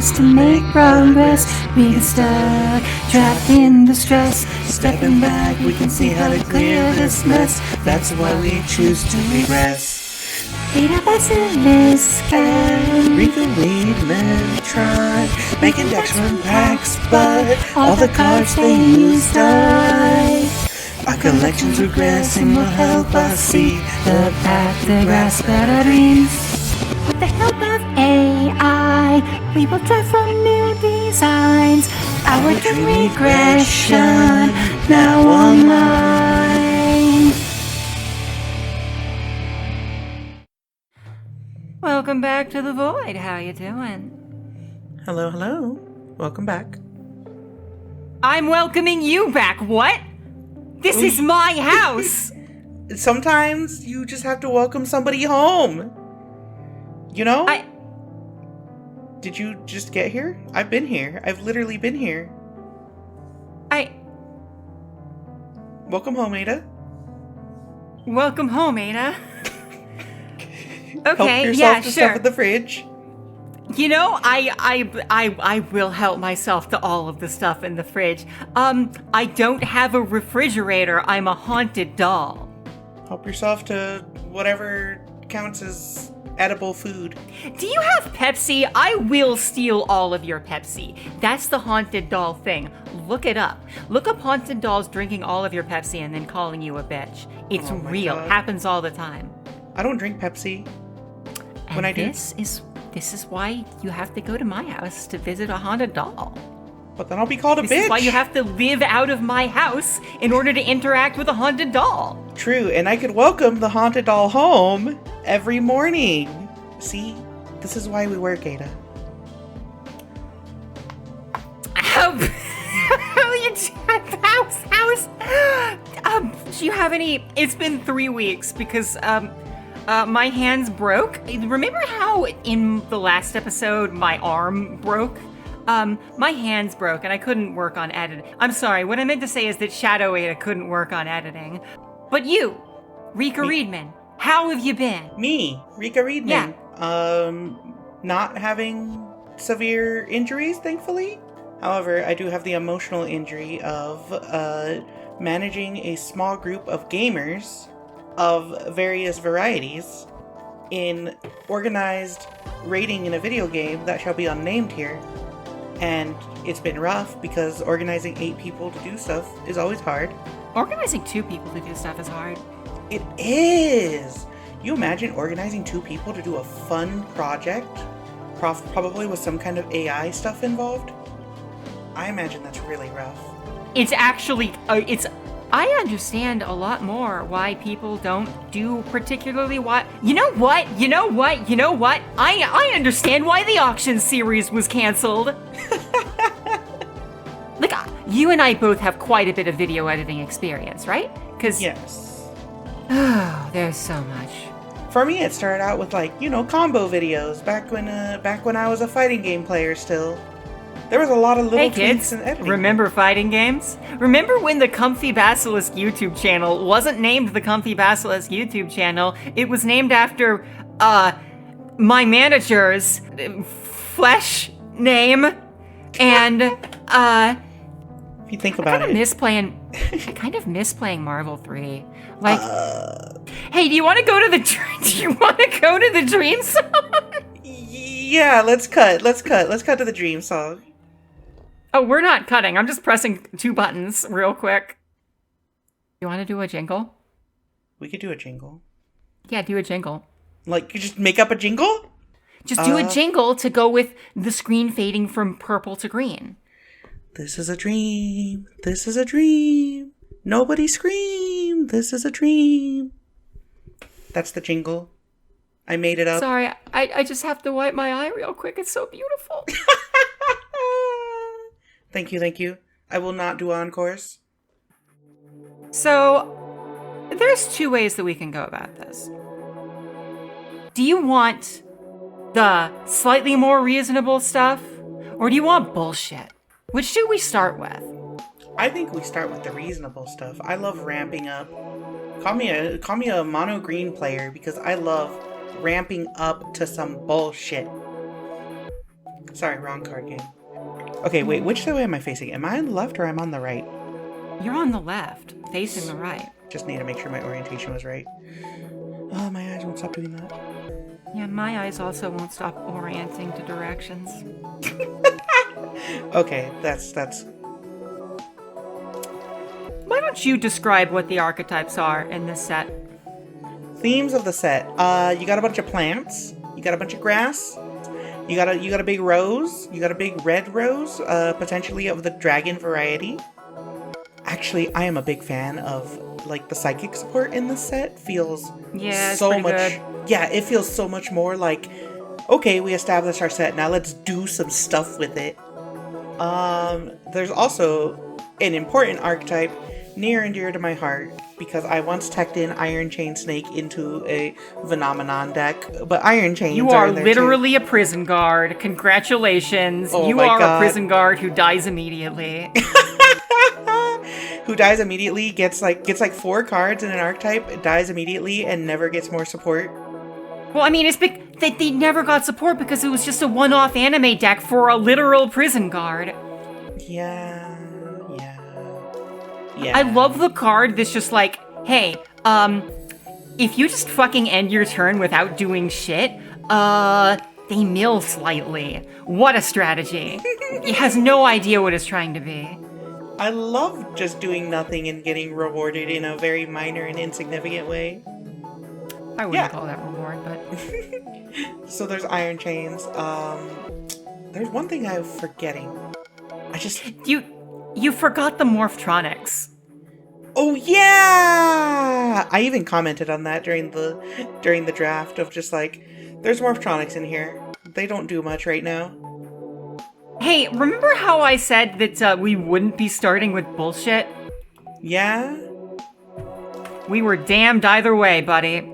years to make progress. We get stuck, trapped in the stress. Stepping back, we can see how to clear this mess. That's why we choose to regress. Rika we'd never try making decks from packs, but all the cards they use die. Our collection's regressing will help us see the path to grasp at our dreams. With the help of AI, we will try from new designs. Our dream regression now online. Welcome back to the void. How you doing? Hello, hello. Welcome back. I'm welcoming you back. What? This is my house. Sometimes you just have to welcome somebody home. You know? Did you just get here? I've been here. I've literally been here. Welcome home, Ada. Welcome home, Ada. Okay, help yourself to stuff in the fridge. You know, I will help myself to all of the stuff in the fridge. I don't have a refrigerator. I'm a haunted doll. Help yourself to whatever counts as edible food. Do you have Pepsi? I will steal all of your Pepsi. That's the haunted doll thing. Look it up. Look up haunted dolls drinking all of your Pepsi and then calling you a bitch. It's real. God. Happens all the time. I don't drink Pepsi. And when I do, this is why you have to go to my house to visit a haunted doll. But then I'll be called a bitch. This is why you have to live out of my house in order to interact with a haunted doll. True, and I could welcome the haunted doll home every morning. See? This is why we work, Ada. House. Do you have any... It's been 3 weeks because, my hands broke. Remember how in the last episode my arm broke? My hands broke and I couldn't work on editing. I'm sorry, what I meant to say is that Shadow Ada couldn't work on editing. But you, Rika Reedman, how have you been? Me, Rika Reedman. Yeah. Not having severe injuries, thankfully. However, I do have the emotional injury of managing a small group of gamers of various varieties in organized raiding in a video game that shall be unnamed here. And it's been rough because organizing 8 people to do stuff is always hard. Organizing 2 people to do stuff is hard. It is! You imagine organizing 2 people to do a fun project? Probably with some kind of AI stuff involved? I imagine that's really rough. It's actually, I understand a lot more why people don't do particularly what... You know what? I understand why the auction series was canceled. Like, you and I both have quite a bit of video editing experience, right? Yes. Oh, there's so much. For me, it started out with combo videos back when I was a fighting game player still. There was a lot of little tweaks in editing. Remember fighting games? Remember when the Comfy Basilisk YouTube channel wasn't named the Comfy Basilisk YouTube channel? It was named after, my manager's flesh name. And, if you think about it. I kind of miss playing Marvel 3. Like, hey, do you want to go to the dream song? Yeah, let's cut to the dream song. Oh, we're not cutting. I'm just pressing 2 buttons real quick. You want to do a jingle? We could do a jingle. Yeah, do a jingle. Like, you just make up a jingle? Just do a jingle to go with the screen fading from purple to green. This is a dream. This is a dream. Nobody scream. This is a dream. That's the jingle. I made it up. Sorry, I just have to wipe my eye real quick. It's so beautiful. Thank you. I will not do encores. So, there's 2 ways that we can go about this. Do you want the slightly more reasonable stuff? Or do you want bullshit? Which should we start with? I think we start with the reasonable stuff. I love ramping up. Call me a mono green player because I love ramping up to some bullshit. Sorry, wrong card game. Okay, wait, which way am I facing? Am I on the left or am I on the right? You're on the left, facing the right. Just need to make sure my orientation was right. Oh, my eyes won't stop doing that. Yeah, my eyes also won't stop orienting to directions. Okay, that's... Why don't you describe what the archetypes are in this set? Themes of the set. You got a bunch of plants. You got a bunch of grass. You got a big rose. You got a big red rose, potentially of the dragon variety. Actually, I am a big fan of like the psychic support in this set. Feels so much good. Yeah, it feels so much more like, okay, we established our set, now let's do some stuff with it. There's also an important archetype near and dear to my heart because I once teched in Iron Chain Snake into a Phenomenon deck, but Iron Chains You are are there literally too. a prison guard. Congratulations. Oh you my are God. a prison guard who dies immediately. Who dies immediately, gets like 4 cards in an archetype, dies immediately, and never gets more support. Well, I mean, it's they never got support because it was just a one-off anime deck for a literal prison guard. Yeah. I love the card that's just like, hey, if you just fucking end your turn without doing shit, they mill slightly. What a strategy. It has no idea what it's trying to be. I love just doing nothing and getting rewarded in a very minor and insignificant way. I wouldn't call that reward, but... So there's Iron Chains. There's one thing I'm forgetting. You forgot the Morphtronics. Oh yeah! I even commented on that during the draft of just like, there's Morphtronics in here. They don't do much right now. Hey, remember how I said that we wouldn't be starting with bullshit? Yeah? We were damned either way, buddy.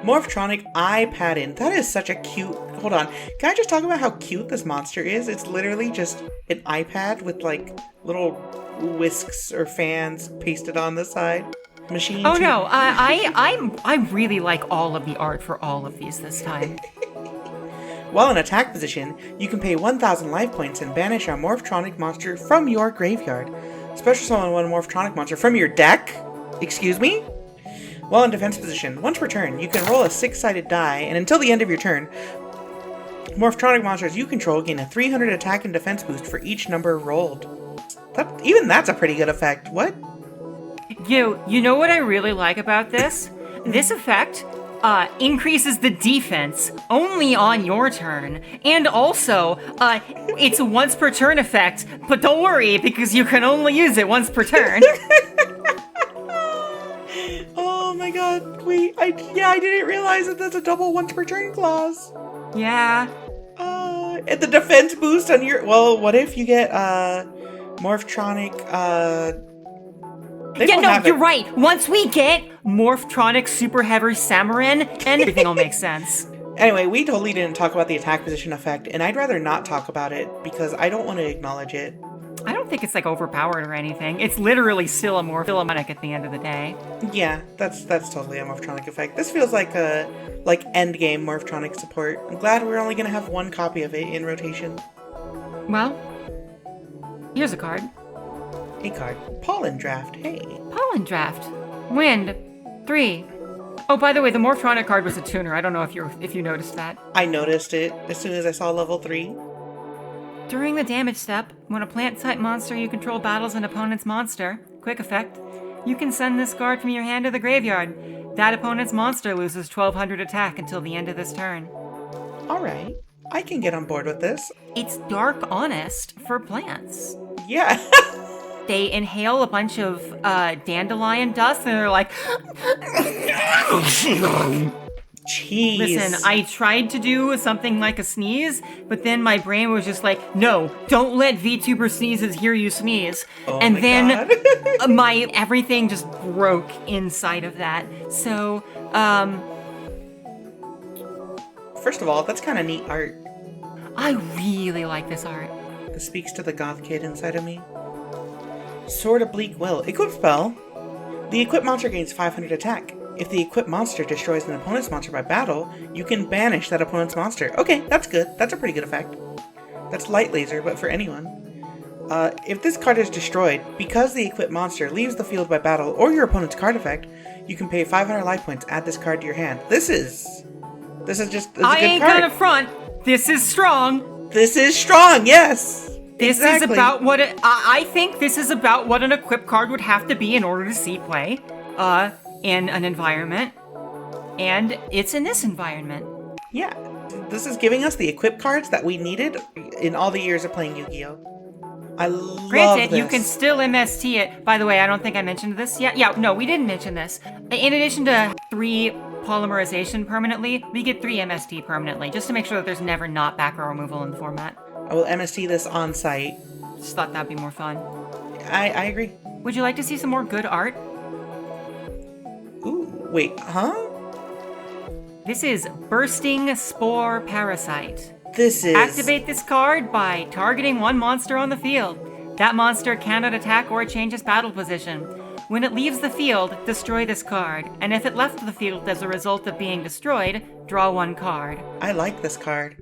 Morphtronic Eye Pattern. That is such a cute... Hold on. Can I just talk about how cute this monster is? It's literally just an iPad with like little whisks or fans pasted on the side. Machine. Oh no, I really like all of the art for all of these this time. While in attack position, you can pay 1,000 life points and banish a Morphtronic monster from your graveyard. Special summon one Morphtronic monster from your deck? Excuse me? While in defense position, once per turn, you can roll a 6-sided die, and until the end of your turn, Morphtronic monsters you control gain a 300 attack and defense boost for each number rolled. Even that's a pretty good effect. What? You know what I really like about this? This effect increases the defense only on your turn, and also it's a once per turn effect, but don't worry because you can only use it once per turn. Oh my god, wait, I didn't realize that that's a double once per turn clause. Yeah. And the defense boost on your... Well, what if you get Morphtronic, you're right. Once we get Morphtronic Super Heavy Samarin, and everything will make sense. Anyway, we totally didn't talk about the attack position effect, and I'd rather not talk about it because I don't want to acknowledge it. I don't think it's like overpowered or anything. It's literally still a Morphtronic at the end of the day. Yeah, that's totally a Morphtronic effect. This feels like a endgame Morphtronic support. I'm glad we're only gonna have one copy of it in rotation. Well, here's a card. A card. Pollen Draft. Hey. Pollen Draft. Wind. 3. Oh, by the way, the Morphtronic card was a tuner. I don't know if you noticed that. I noticed it as soon as I saw level 3. During the damage step, when a plant-type monster you control battles an opponent's monster, quick effect, you can send this card from your hand to the graveyard. That opponent's monster loses 1,200 attack until the end of this turn. Alright, I can get on board with this. It's Dark Honest for plants. Yeah. They inhale a bunch of dandelion dust and they're like... Jeez. Listen, I tried to do something like a sneeze, but then my brain was just like, no, don't let VTuber sneezes hear you sneeze. Oh and my then God. my everything just broke inside of that. So, First of all, that's kind of neat art. I really like this art. This speaks to the goth kid inside of me. Sword of Bleak Will. Equip spell. The equipped monster gains 500 attack. If the equipped monster destroys an opponent's monster by battle, you can banish that opponent's monster. Okay, that's good. That's a pretty good effect. That's light laser, but for anyone. If this card is destroyed, because the equipped monster leaves the field by battle or your opponent's card effect, you can pay 500 life points, add this card to your hand. This is just a good card. I ain't gonna front. This is strong. This is strong, yes! This is about what I think this is about what an equipped card would have to be in order to see play in an environment. And it's in this environment. Yeah. This is giving us the equipped cards that we needed in all the years of playing Yu-Gi-Oh! I love Granted, this. you can still MST it. By the way, I don't think I mentioned this yet. Yeah, no, we didn't mention this. In addition to 3 polymerization permanently, we get 3 MST permanently, just to make sure that there's never not back row removal in the format. I will MST this on site. Just thought that'd be more fun. I agree. Would you like to see some more good art? Ooh, wait, huh? This is Bursting Spore Parasite. This is... Activate this card by targeting one monster on the field. That monster cannot attack or change its battle position. When it leaves the field, destroy this card, and if it left the field as a result of being destroyed, draw 1 card. I like this card.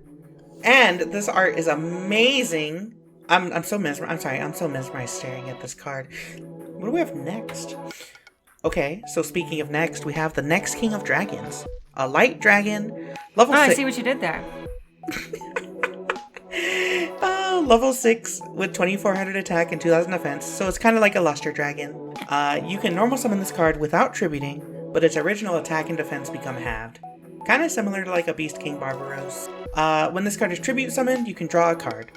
And this art is amazing. I'm so mesmerized staring at this card. What do we have next? Okay, so speaking of next, we have the next King of Dragons. A light dragon, level 6. I see what you did there. Level 6 with 2400 attack and 2000 defense, so it's kind of like a luster dragon. You can normal summon this card without tributing, but its original attack and defense become halved. Kind of similar to like a Beast King Barbaros. When this card is tribute summoned, you can draw a card.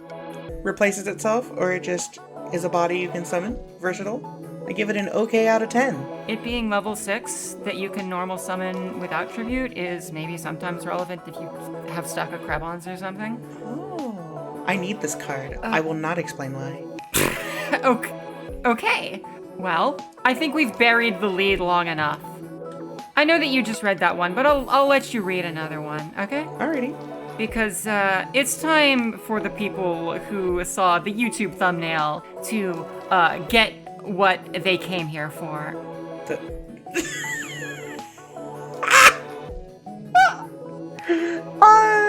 Replaces itself, or it just is a body you can summon. Versatile. I give it an okay out of 10. It being level 6 that you can normal summon without tribute is maybe sometimes relevant if you have stuck a Krebons or something. Oh. I need this card. I will not explain why. Okay. Well, I think we've buried the lead long enough. I know that you just read that one, but I'll let you read another one, okay? Alrighty. Because it's time for the people who saw the YouTube thumbnail to get what they came here for.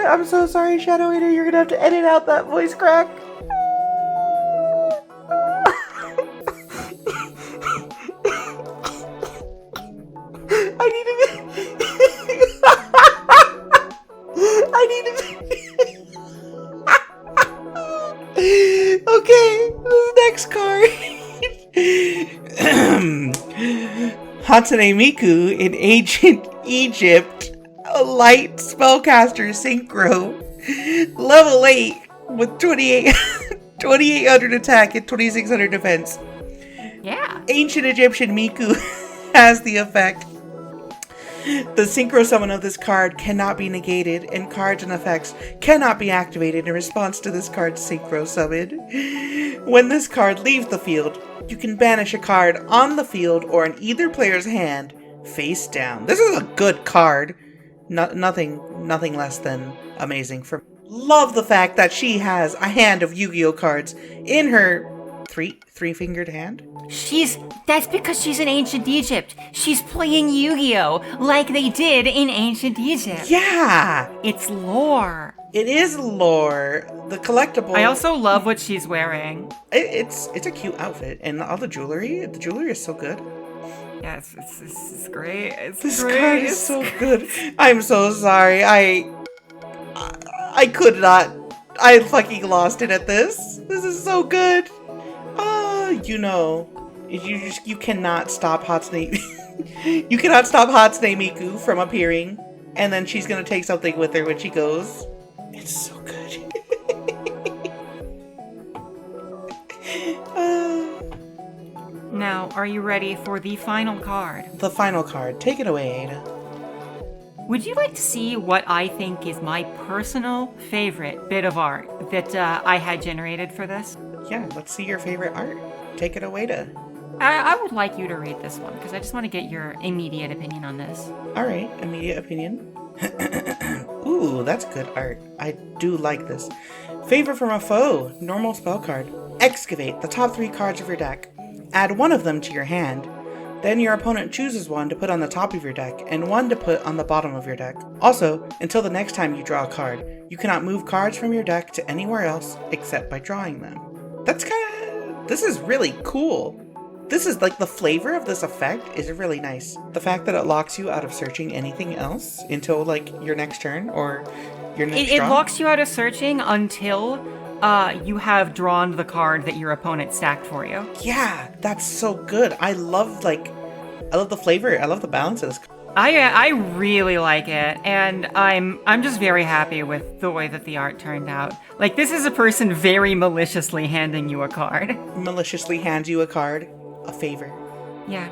I'm so sorry, Shadow Eater. You're gonna have to edit out that voice crack. I need to Okay, this next card. Hatsune Miku in ancient Egypt. A light spellcaster synchro. Level 8 with 2800 attack and 2600 defense. Yeah. Ancient Egyptian Miku has the effect. The synchro summon of this card cannot be negated, and cards and effects cannot be activated in response to this card's synchro summon. When this card leaves the field, you can banish a card on the field or in either player's hand face down. This is a good card. Nothing less than amazing. Love the fact that she has a hand of Yu-Gi-Oh cards in her three-fingered hand. That's because she's in ancient Egypt. She's playing Yu-Gi-Oh like they did in ancient Egypt. Yeah! It's lore. It is lore. The collectible. I also love what she's wearing. It's a cute outfit, and all the jewelry. The jewelry is so good. Yeah, it's great. This card is so good. I'm so sorry. I could not. I fucking lost it at this. This is so good. You cannot stop Hatsune. You cannot stop Hatsune Miku from appearing, and then she's gonna take something with her when she goes. It's so good. Now, are you ready for the final card? The final card. Take it away, Ada. Would you like to see what I think is my personal favorite bit of art that I had generated for this? Yeah, let's see your favorite art. Take it away, Ada. I would like you to read this one, because I just want to get your immediate opinion on this. Alright, immediate opinion. Ooh, that's good art. I do like this. Favor from a foe. Normal spell card. Excavate the top 3 cards of your deck. Add one of them to your hand. Then your opponent chooses one to put on the top of your deck and one to put on the bottom of your deck. Also, until the next time you draw a card, you cannot move cards from your deck to anywhere else except by drawing them. This is really cool. This is like the flavor of this effect is really nice. The fact that it locks you out of searching anything else until like your next turn or your next draw. It locks you out of searching until you have drawn the card that your opponent stacked for you. Yeah, that's so good. I love the flavor. I love the balance of this. I really like it, and I'm just very happy with the way that the art turned out. Like, this is a person very maliciously handing you a card. Maliciously hands you a card, a favor. Yeah.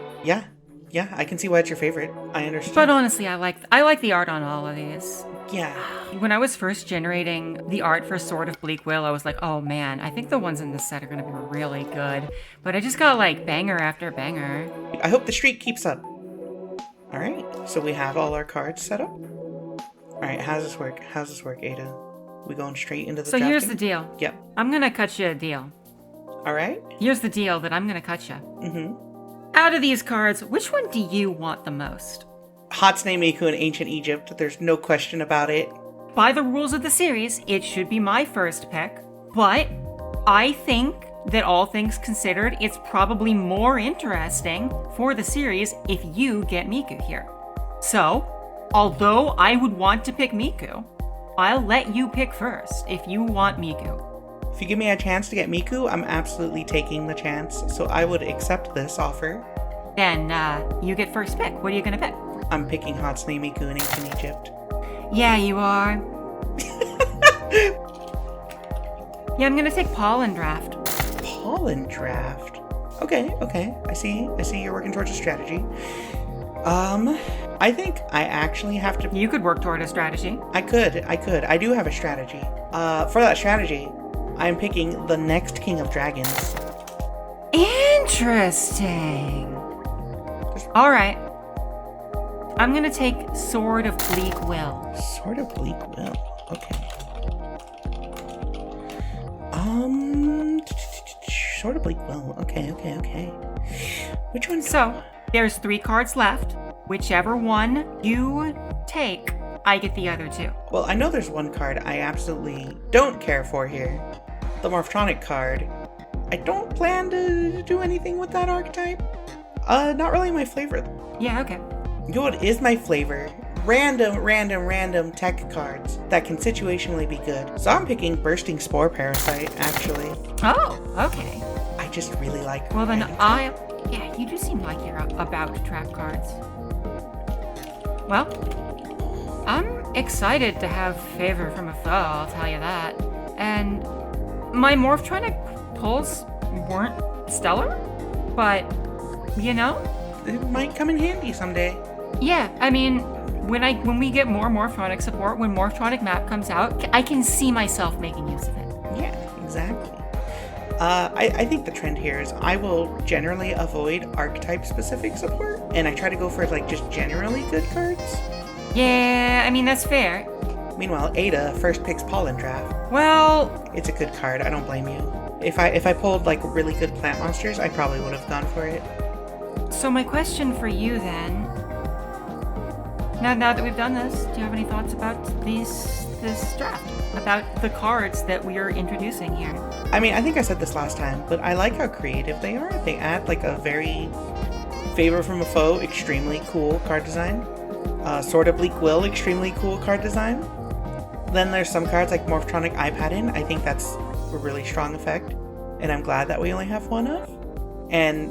Yeah, I can see why it's your favorite. I understand. But honestly, I like the art on all of these. Yeah. When I was first generating the art for Sword of Bleak Will, I was like, oh man, I think the ones in this set are gonna be really good. But I just got like banger after banger. I hope the streak keeps up. Alright, so we have all our cards set up. Alright, how's this work? Ada? We going straight into the So drafting? here's the deal. Yep. I'm gonna cut you a deal. Alright. Here's the deal that I'm gonna cut you. Mm-hmm. Out of these cards, which one do you want the most? Hatsune Miku in Ancient Egypt. There's no question about it. By the rules of the series, it should be my first pick, but I think that all things considered, it's probably more interesting for the series if you get Miku here. So, although I would want to pick Miku, I'll let you pick first if you want Miku. If you give me a chance to get Miku, I'm absolutely taking the chance, so I would accept this offer. Then, you get first pick. What are you gonna pick? I'm picking Hatsune Miku in Ancient Egypt. Yeah, you are. Yeah, I'm gonna take Pollen Draft. Pollen Draft? Okay. I see you're working towards a strategy. I think I actually have to... You could work toward a strategy. I could. I do have a strategy. For that strategy, I'm picking the next King of Dragons. Interesting. Alright. I'm gonna take Sword of Bleak Will. Sword of Bleak Will. Okay. Sword of Bleak Will. Okay. Which one? So, there's 3 cards left. Whichever one you take, I get the other 2. Well, I know there's one card I absolutely don't care for here. The Morphtronic card. I don't plan to do anything with that archetype. Not really my flavor. Yeah, okay. You know what is my flavor? Random tech cards that can situationally be good. So I'm picking Bursting Spore Parasite, actually. Oh, okay. I just really like... Well then yeah, you do seem like you're about to trap cards. Well, I'm excited to have favor from a foe, I'll tell you that. And my Morphtronic pulls weren't stellar, but, you know? It might come in handy someday. Yeah, I mean, when we get more Morphtronic support, when Morphtronic map comes out, I can see myself making use of it. Yeah, exactly. I think the trend here is I will generally avoid archetype-specific support, and I try to go for like just generally good cards. Yeah, I mean, that's fair. Meanwhile, Ada first picks Pollen Draft. Well... It's a good card, I don't blame you. If I pulled like really good plant monsters, I probably would have gone for it. So my question for you then... Now that we've done this, do you have any thoughts about this draft? About the cards that we are introducing here? I mean, I think I said this last time, but I like how creative they are. They add like a very favor from a foe, extremely cool card design. Sword of Bleak Will, extremely cool card design. Then there's some cards like Morphtronic iPad-in. I think that's a really strong effect, and I'm glad that we only have one of. And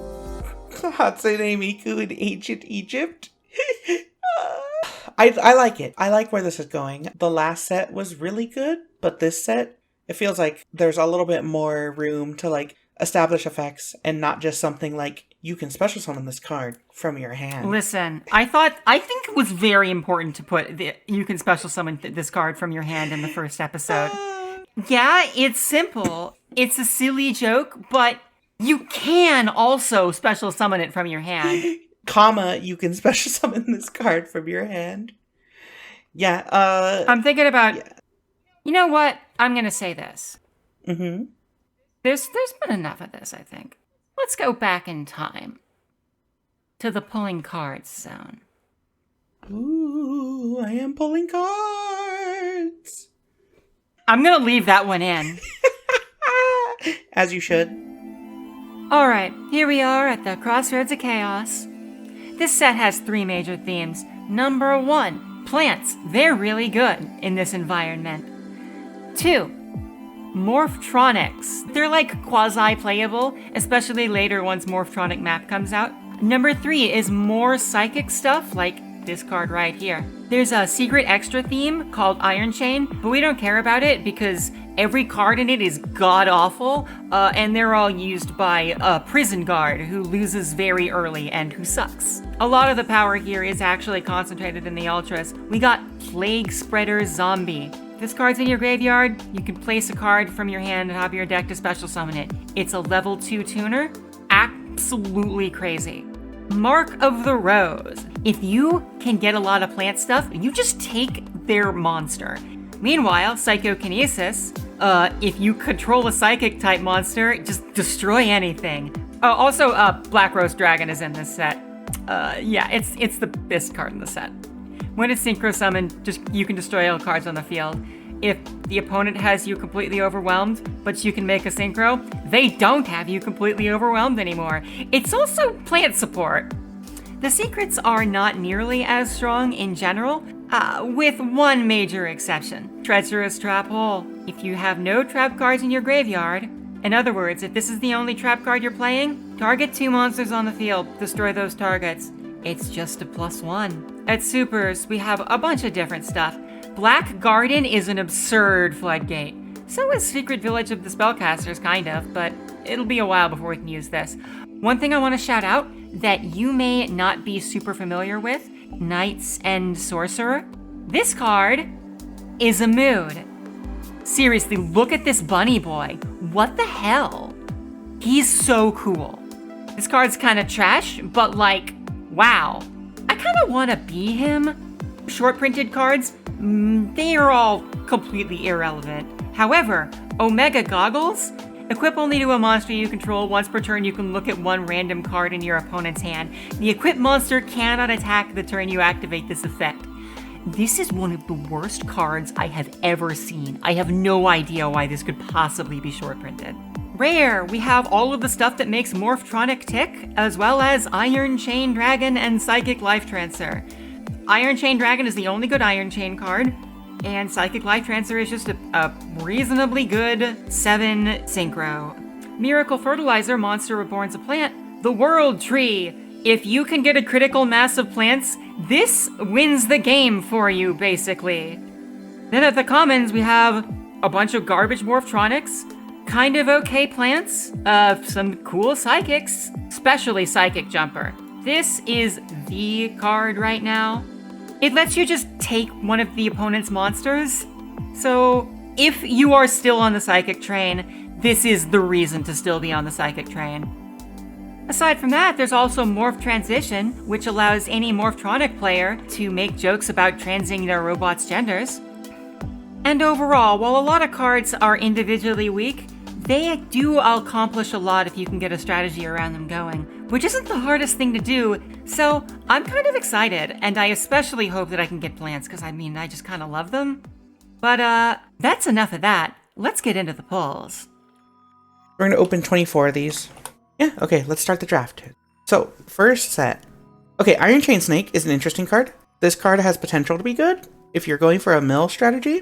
Hatsune Miku in Ancient Egypt. I like it. I like where this is going. The last set was really good, but this set, it feels like there's a little bit more room to like establish effects and not just something like you can special summon this card from your hand. Listen, I think it was very important to put you can special summon this card from your hand in the first episode. Yeah, it's simple. It's a silly joke, but you can also special summon it from your hand. Comma, you can special summon this card from your hand. Yeah, I'm thinking about... Yeah. You know what? I'm gonna say this. Mm-hmm. There's been enough of this, I think. Let's go back in time. to the pulling cards zone. Ooh, I am pulling cards. I'm gonna leave that one in. As you should. Alright, here we are at the Crossroads of Chaos. This set has 3 major themes. Number 1, plants. They're really good in this environment. 2, Morphtronics. They're like quasi-playable, especially later once Morphtronic map comes out. Number 3 is more psychic stuff, like this card right here. There's a secret extra theme called Iron Chain, but we don't care about it because every card in it is god-awful, and they're all used by a prison guard who loses very early and who sucks. A lot of the power here is actually concentrated in the ultras. We got Plague Spreader Zombie. This card's in your graveyard, you can place a card from your hand on top of your deck to special summon it. It's a level 2 tuner. Absolutely crazy. Mark of the Rose. If you can get a lot of plant stuff, you just take their monster. Meanwhile, Psychokinesis, if you control a psychic type monster, just destroy anything. Also, Black Rose Dragon is in this set. Yeah, it's the best card in the set. When it's synchro summoned, you can destroy all cards on the field. If the opponent has you completely overwhelmed, but you can make a synchro, they don't have you completely overwhelmed anymore. It's also plant support. The secrets are not nearly as strong in general, with one major exception. Treacherous Trap Hole. If you have no trap cards in your graveyard, in other words, if this is the only trap card you're playing, target 2 monsters on the field, destroy those targets. It's just a +1. At Supers, we have a bunch of different stuff. Black Garden is an absurd floodgate. So is Secret Village of the Spellcasters, kind of, but it'll be a while before we can use this. One thing I want to shout out that you may not be super familiar with, Knight's End Sorcerer. This card is a mood. Seriously, look at this bunny boy. What the hell? He's so cool. This card's kind of trash, but like, wow. I kind of want to be him. Short printed cards, they are all completely irrelevant. However, Omega Goggles, equip only to a monster you control. Once per turn, you can look at one random card in your opponent's hand. The equipped monster cannot attack the turn you activate this effect. This is one of the worst cards I have ever seen. I have no idea why this could possibly be short printed. Rare, we have all of the stuff that makes Morphtronic tick, as well as Iron Chain Dragon and Psychic Life Transfer. Iron Chain Dragon is the only good Iron Chain card, and Psychic Life Transfer is just a reasonably good 7 synchro. Miracle Fertilizer, Monster Reborn's a plant. The World Tree. If you can get a critical mass of plants, this wins the game for you, basically. Then at the commons, we have a bunch of garbage Morphtronics, kind of okay plants, some cool psychics, especially Psychic Jumper. This is the card right now. It lets you just take one of the opponent's monsters. So if you are still on the Psychic train, this is the reason to still be on the Psychic train. Aside from that, there's also Morph Transition, which allows any Morphtronic player to make jokes about transing their robots' genders. And overall, while a lot of cards are individually weak, they do accomplish a lot if you can get a strategy around them going, which isn't the hardest thing to do, so I'm kind of excited, and I especially hope that I can get plants, because I just kind of love them. But that's enough of that. Let's get into the pulls. We're going to open 24 of these. Yeah, okay, let's start the draft. So, first set. Okay, Iron Chain Snake is an interesting card. This card has potential to be good if you're going for a mill strategy.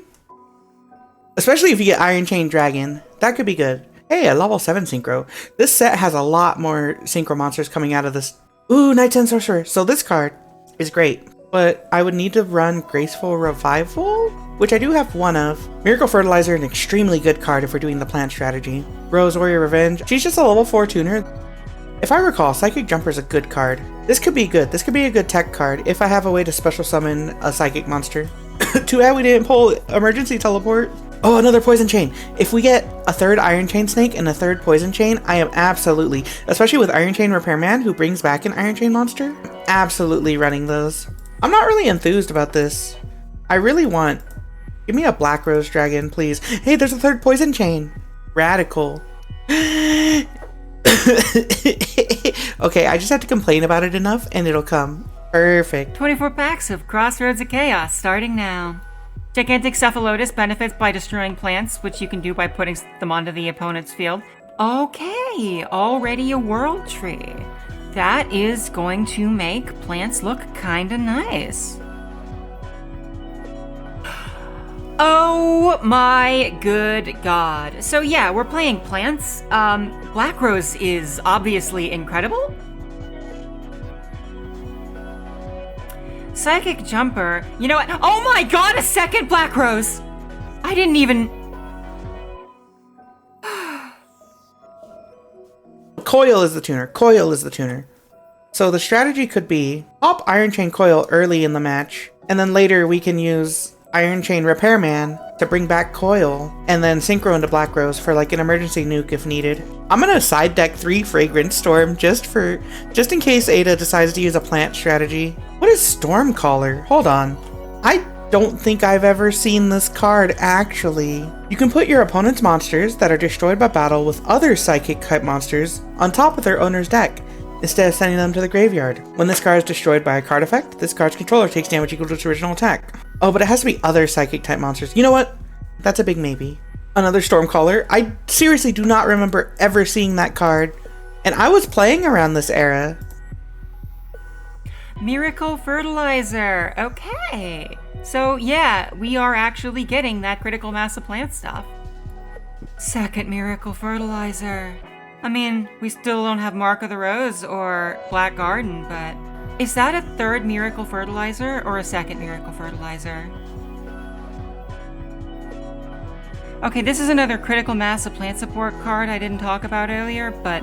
Especially if you get Iron Chain Dragon. That could be good. Hey, a level 7 synchro. This set has a lot more synchro monsters coming out of this. Ooh, Night's End Sorcerer. So this card is great. But I would need to run Graceful Revival, which I do have one of. Miracle Fertilizer, an extremely good card if we're doing the plant strategy. Rose Warrior Revenge. She's just a level 4 tuner. If I recall, Psychic Jumper is a good card. This could be good. This could be a good tech card if I have a way to special summon a Psychic monster. Too bad we didn't pull Emergency Teleport. Oh, another Poison Chain. If we get a third Iron Chain Snake and a third Poison Chain, I am absolutely, especially with Iron Chain Repairman, who brings back an Iron Chain monster, absolutely running those. I'm not really enthused about this. I really want... Give me a Black Rose Dragon, please. Hey, there's a third Poison Chain. Radical. Okay, I just have to complain about it enough and it'll come. Perfect. 24 packs of Crossroads of Chaos starting now. Gigantic Cephalotus benefits by destroying plants, which you can do by putting them onto the opponent's field. Okay, already a world tree. That is going to make plants look kinda nice. Oh my good god. So yeah, we're playing plants. Black Rose is obviously incredible. Psychic Jumper. You know what? Oh my god, a second Black Rose! I didn't even... Coil is the tuner. Coil is the tuner. So the strategy could be pop Iron Chain Coil early in the match, and then later we can use Iron Chain Repairman to bring back Coil, and then Synchro into Black Rose for like an emergency nuke if needed. I'm gonna side deck 3 Fragrant Storm just in case Ada decides to use a plant strategy. What is Stormcaller? Hold on. I don't think I've ever seen this card actually. You can put your opponent's monsters that are destroyed by battle with other psychic type monsters on top of their owner's deck, instead of sending them to the graveyard. When this card is destroyed by a card effect, this card's controller takes damage equal to its original attack. Oh, but it has to be other psychic type monsters. You know what? That's a big maybe. Another Stormcaller. I seriously do not remember ever seeing that card, and I was playing around this era. Miracle Fertilizer. Okay. So yeah, we are actually getting that critical mass of plant stuff. Second Miracle Fertilizer. I mean, we still don't have Mark of the Rose or Black Garden, but is that a third Miracle Fertilizer or a second Miracle Fertilizer? Okay, this is another critical mass of plant support card I didn't talk about earlier, but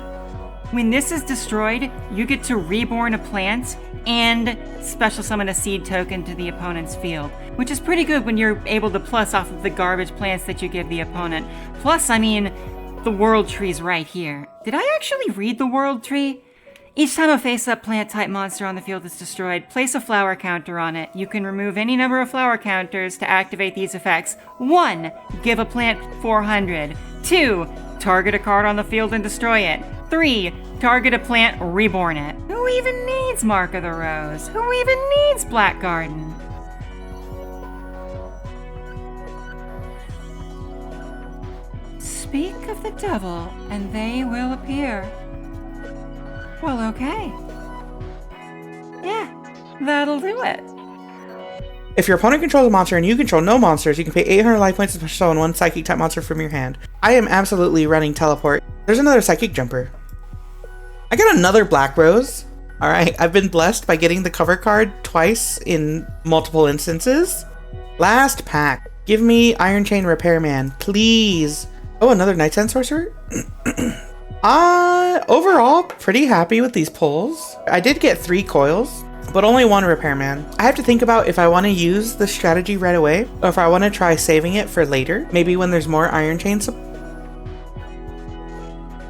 when this is destroyed, you get to reborn a plant and special summon a seed token to the opponent's field, which is pretty good when you're able to plus off of the garbage plants that you give the opponent. Plus, I mean, the world tree's right here. Did I actually read the world tree? Each time a face-up plant-type monster on the field is destroyed, place a flower counter on it. You can remove any number of flower counters to activate these effects. 1. Give a plant 400. 2. Target a card on the field and destroy it. 3. Target a plant, reborn it. Who even needs Mark of the Rose? Who even needs Black Garden? Speak of the devil, and they will appear. Well, okay. Yeah, that'll do it. If your opponent controls a monster and you control no monsters, you can pay 800 life points to special summon 1 psychic type monster from your hand. I am absolutely running teleport. There's another Psychic Jumper. I got another Black Rose. Alright, I've been blessed by getting the cover card twice in multiple instances. Last pack. Give me Iron Chain Repairman, please. Oh, another Nightswim Sorcerer? Overall, pretty happy with these pulls. I did get 3 coils, but only 1 Repairman. I have to think about if I want to use the strategy right away, or if I want to try saving it for later. Maybe when there's more Iron Chain support.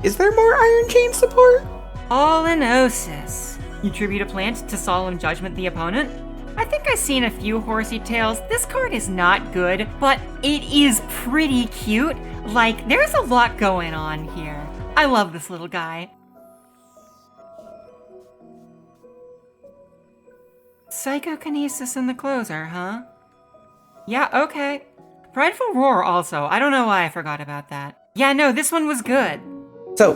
Is there more Iron Chain support? Allenosis. You tribute a plant to Solemn Judgment the opponent. I think I've seen a few horsey tails. This card is not good, but it is pretty cute. Like, there's a lot going on here. I love this little guy. Psychokinesis in the closer, huh? Yeah, okay. Prideful Roar also. I don't know why I forgot about that. Yeah, no, this one was good. So,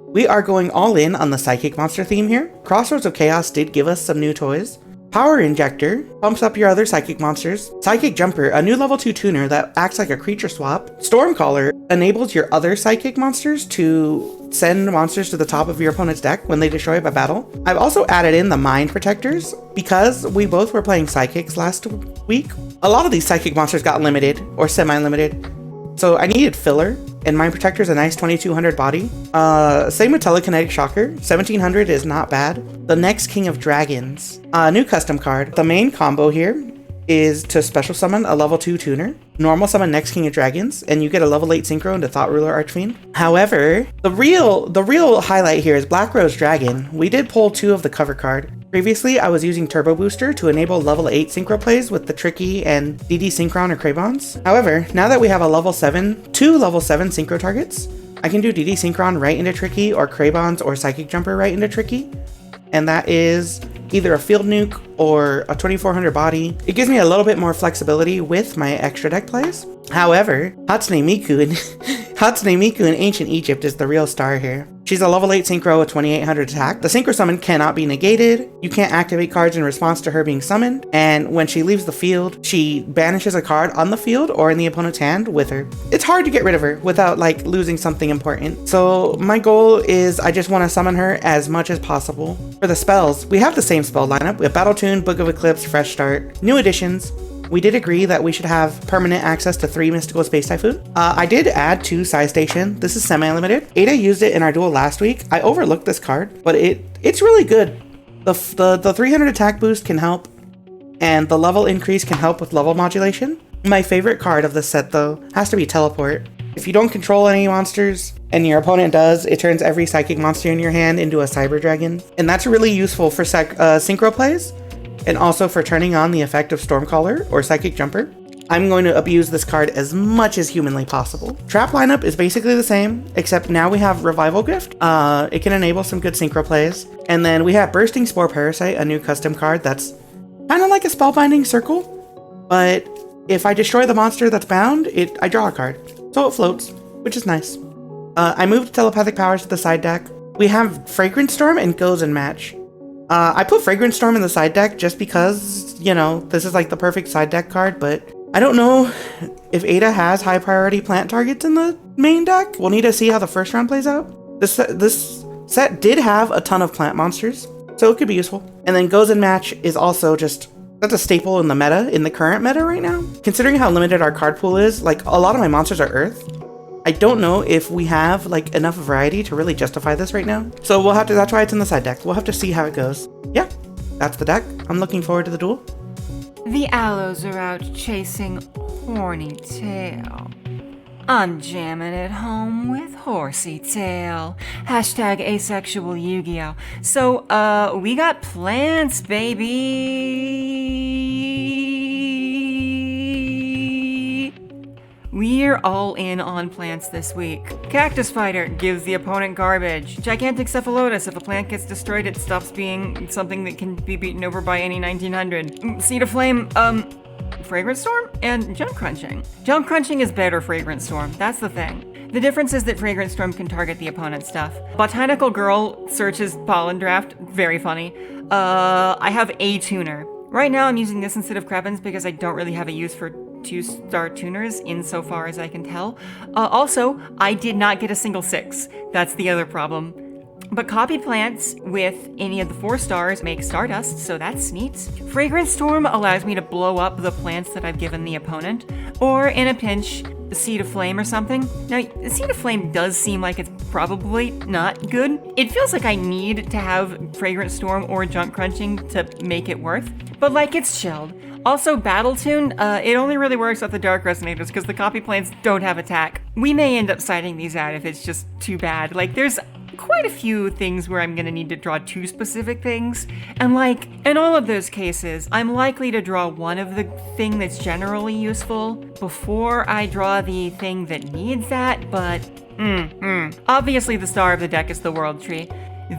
we are going all in on the Psychic Monster theme here. Crossroads of Chaos did give us some new toys. Power Injector pumps up your other Psychic monsters. Psychic Jumper, a new level 2 tuner that acts like a creature swap. Stormcaller enables your other Psychic monsters to send monsters to the top of your opponent's deck when they destroy it by battle. I've also added in the Mind Protectors because we both were playing Psychics last week. A lot of these Psychic monsters got limited or semi-limited, so I needed filler. And Mind Protector is a nice 2200 body. Same with Telekinetic Shocker. 1700 is not bad. The Next King of Dragons. New custom card. The main combo here is to special summon a level 2 tuner. Normal summon Next King of Dragons, and you get a level 8 synchro into Thought Ruler Archfiend. However, the real highlight here is Black Rose Dragon. We did pull 2 of the cover card. Previously, I was using Turbo Booster to enable level 8 synchro plays with the Tricky and DD Synchron or Cravons. However, now that we have a level 7, 2 level 7 synchro targets, I can do DD Synchron right into Tricky, or Craybons or Psychic Jumper right into Tricky. And that is either a Field Nuke or a 2400 body. It gives me a little bit more flexibility with my extra deck plays. However, Hatsune Miku in Ancient Egypt is the real star here. She's a level 8 Synchro with 2800 attack. The Synchro summon cannot be negated. You can't activate cards in response to her being summoned. And when she leaves the field, she banishes a card on the field or in the opponent's hand with her. It's hard to get rid of her without like losing something important. So my goal is I just want to summon her as much as possible. For the spells, we have the same spell lineup. We have Battle Tune, Book of Eclipse, Fresh Start, new additions. We did agree that we should have permanent access to 3 Mystical Space Typhoon. I did add 2 Side Station. This is semi-limited. Ada used it in our duel last week. I overlooked this card, but it's really good. The 300 attack boost can help, and the level increase can help with level modulation. My favorite card of this set, though, has to be Teleport. If you don't control any monsters, and your opponent does, it turns every Psychic monster in your hand into a Cyber Dragon. And that's really useful for Synchro plays, and also for turning on the effect of Stormcaller or Psychic Jumper. I'm going to abuse this card as much as humanly possible. Trap lineup is basically the same, except now we have Revival Gift. It can enable some good synchro plays. And then we have Bursting Spore Parasite, a new custom card that's kind of like a Spellbinding Circle, but if I destroy the monster that's bound, I draw a card. So it floats, which is nice. I moved Telepathic Powers to the side deck. We have Fragrance Storm and Goes and Match. I put Fragrance Storm in the side deck just because, you know, this is like the perfect side deck card, but I don't know if Ada has high priority plant targets in the main deck. We'll need to see how the first round plays out. This set did have a ton of plant monsters, so it could be useful. And then Goes and Match is also that's a staple in the meta, in the current meta right now. Considering how limited our card pool is, like a lot of my monsters are Earth. I don't know if we have like enough variety to really justify this right now. So we'll have to, that's why it's in the side deck. We'll have to see how it goes. Yeah, that's the deck. I'm looking forward to the duel. The aloes are out chasing horny tail. I'm jamming at home with horsey tail. Hashtag asexual Yu-Gi-Oh. So, we got plants, baby. We're all in on plants this week. Cactus Fighter gives the opponent garbage. Gigantic Cephalotus, if a plant gets destroyed, it stops being something that can be beaten over by any 1900. Seed of Flame, Fragrance Storm, and Junk Crunching. Junk Crunching is better Fragrance Storm, that's the thing. The difference is that Fragrance Storm can target the opponent's stuff. Botanical Girl searches Pollen Draft, very funny. I have a tuner. Right now I'm using this instead of Krebins because I don't really have a use for 2-star tuners insofar as I can tell. Also, I did not get a single 6. That's the other problem. But copy plants with any of the 4 stars make Stardust, so that's neat. Fragrance Storm allows me to blow up the plants that I've given the opponent, or in a pinch, Seed of Flame or something. Now, Seed of Flame does seem like it's probably not good. It feels like I need to have Fragrance Storm or Junk Crunching to make it worth, but like it's chilled. Also, Battle Tune, it only really works with the Dark Resonators because the copy plants don't have attack. We may end up citing these out if it's just too bad. Like, there's quite a few things where I'm gonna need to draw 2 specific things, and like, in all of those cases, I'm likely to draw one of the thing that's generally useful before I draw the thing that needs that, but obviously the star of the deck is the World Tree.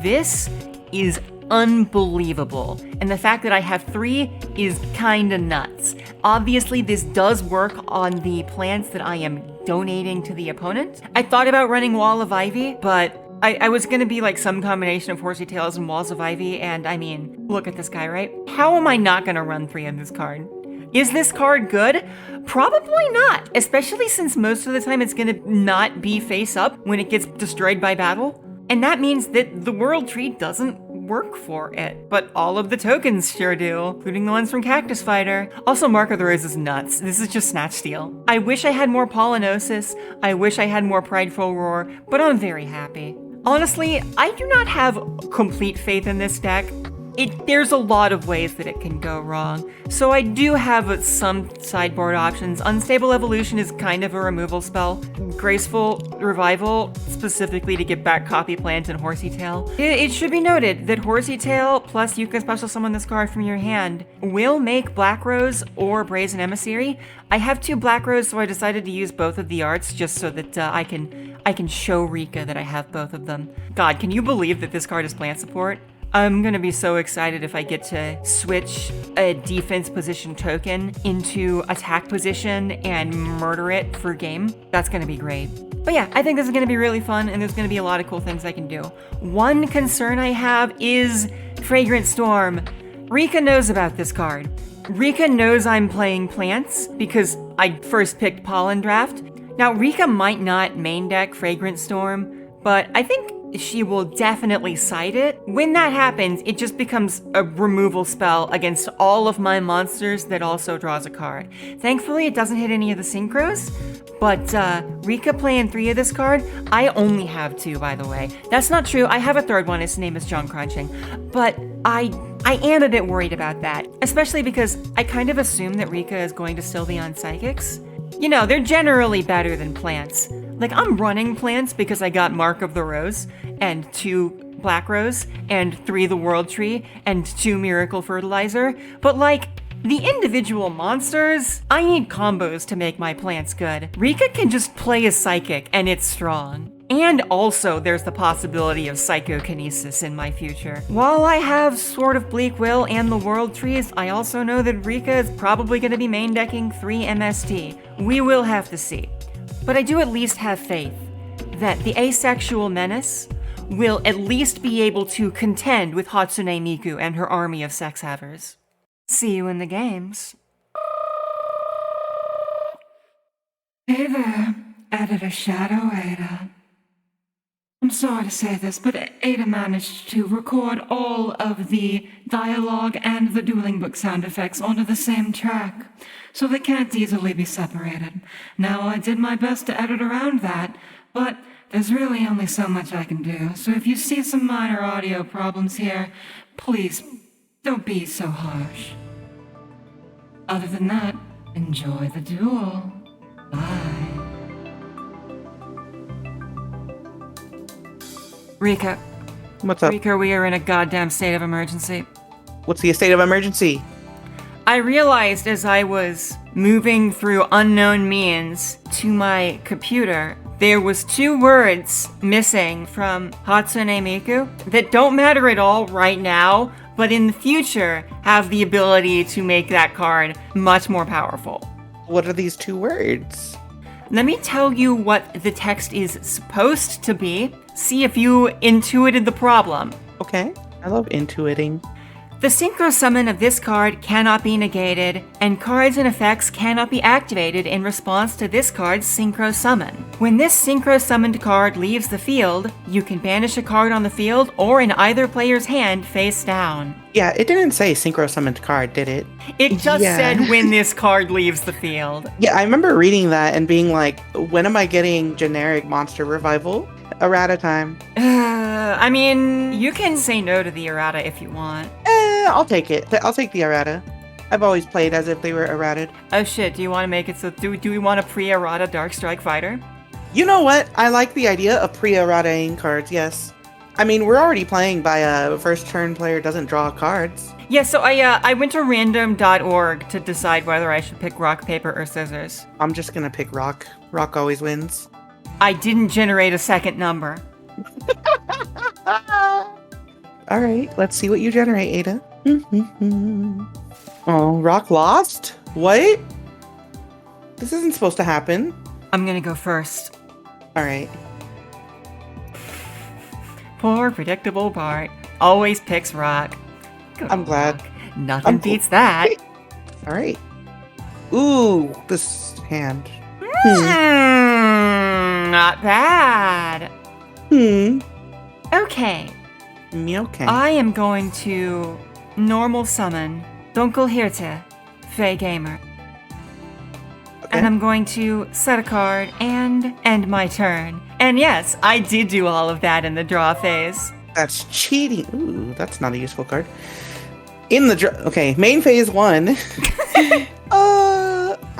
This is unbelievable, and the fact that I have 3 is kinda nuts. Obviously, this does work on the plants that I am donating to the opponent. I thought about running Wall of Ivy, but I was gonna be like some combination of Horsey Tails and Walls of Ivy, and I mean, look at this guy, right? How am I not gonna run 3 of this card? Is this card good? Probably not, especially since most of the time it's gonna not be face up when it gets destroyed by battle. And that means that the World Tree doesn't work for it, but all of the tokens sure do, including the ones from Cactus Fighter. Also, Mark of the Rose is nuts. This is just Snatch Steal. I wish I had more Pollinosis, I wish I had more Prideful Roar, but I'm very happy. Honestly, I do not have complete faith in this deck. there's a lot of ways that it can go wrong. So I do have some sideboard options. Unstable Evolution is kind of a removal spell. Graceful Revival, specifically to get back Copy Plant and Horsey Tail. It should be noted that Horsey Tail, plus you can special summon this card from your hand, will make Black Rose or Brazen Emissary. I have 2 Black Rose, so I decided to use both of the arts just so that I can show Rika that I have both of them. God, can you believe that this card is plant support? I'm gonna be so excited if I get to switch a defense position token into attack position and murder it for game. That's gonna be great. But yeah, I think this is gonna be really fun and there's gonna be a lot of cool things I can do. One concern I have is Fragrant Storm. Rika knows about this card. Rika knows I'm playing plants because I first picked Pollen Draft. Now, Rika might not main deck Fragrant Storm, but I think she will definitely cite it. When that happens, it just becomes a removal spell against all of my monsters that also draws a card. Thankfully, it doesn't hit any of the synchros, but Rika playing 3 of this card, I only have 2, by the way. That's not true. I have a 3rd one. His name is John Crunching. But I am a bit worried about that, especially because I kind of assume that Rika is going to still be on Psychics. You know, they're generally better than plants. Like, I'm running plants because I got Mark of the Rose, and 2 Black Rose, and 3 the World Tree, and 2 Miracle Fertilizer, but like, the individual monsters, I need combos to make my plants good. Rika can just play a Psychic, and it's strong. And also, there's the possibility of Psychokinesis in my future. While I have Sword of Bleak Will and the World Trees, I also know that Rika is probably going to be main decking 3 MST. We will have to see. But I do at least have faith that the Asexual Menace will at least be able to contend with Hatsune Miku and her army of sex havers. See you in the games. Hey there, Editor Shadow Ada. I'm sorry to say this, but Ada managed to record all of the dialogue and the dueling book sound effects onto the same track, so they can't easily be separated. Now, I did my best to edit around that, but there's really only so much I can do, so if you see some minor audio problems here, please don't be so harsh. Other than that, enjoy the duel. Bye. Rika. What's up? Rika, we are in a goddamn state of emergency. What's the state of emergency? I realized as I was moving through unknown means to my computer, there was 2 words missing from Hatsune Miku that don't matter at all right now, but in the future have the ability to make that card much more powerful. What are these 2 words? Let me tell you what the text is supposed to be. See if you intuited the problem. Okay, I love intuiting. The synchro summon of this card cannot be negated, and cards and effects cannot be activated in response to this card's synchro summon. When this synchro summoned card leaves the field, you can banish a card on the field or in either player's hand face down. Yeah, it didn't say synchro summoned card, did it? It just said when this card leaves the field. Yeah, I remember reading that and being like, when am I getting generic monster revival? Errata time. I mean, you can say no to the errata if you want. I'll take it. I'll take the errata. I've always played as if they were errated. Oh shit, do you want to make it so, do we want a pre-errata Dark Strike Fighter? You know what? I like the idea of pre-errataing cards, yes. I mean, we're already playing by a first turn player doesn't draw cards. Yeah, so I went to random.org to decide whether I should pick rock, paper, or scissors. I'm just gonna pick rock. Rock always wins. I didn't generate a second number. Alright, let's see what you generate, Ada. Oh, rock lost? What? This isn't supposed to happen. I'm gonna go first. Alright. Poor predictable Bart. Always picks rock. Good I'm glad. rock. Nothing beats that. Alright. Ooh, this hand. Not bad. Okay. Okay. I am going to normal summon Dunkelhirte, Fey Gamer. Okay. And I'm going to set a card and end my turn. And yes, I did do all of that in the draw phase. That's cheating. Ooh, that's not a useful card. Okay, main phase 1.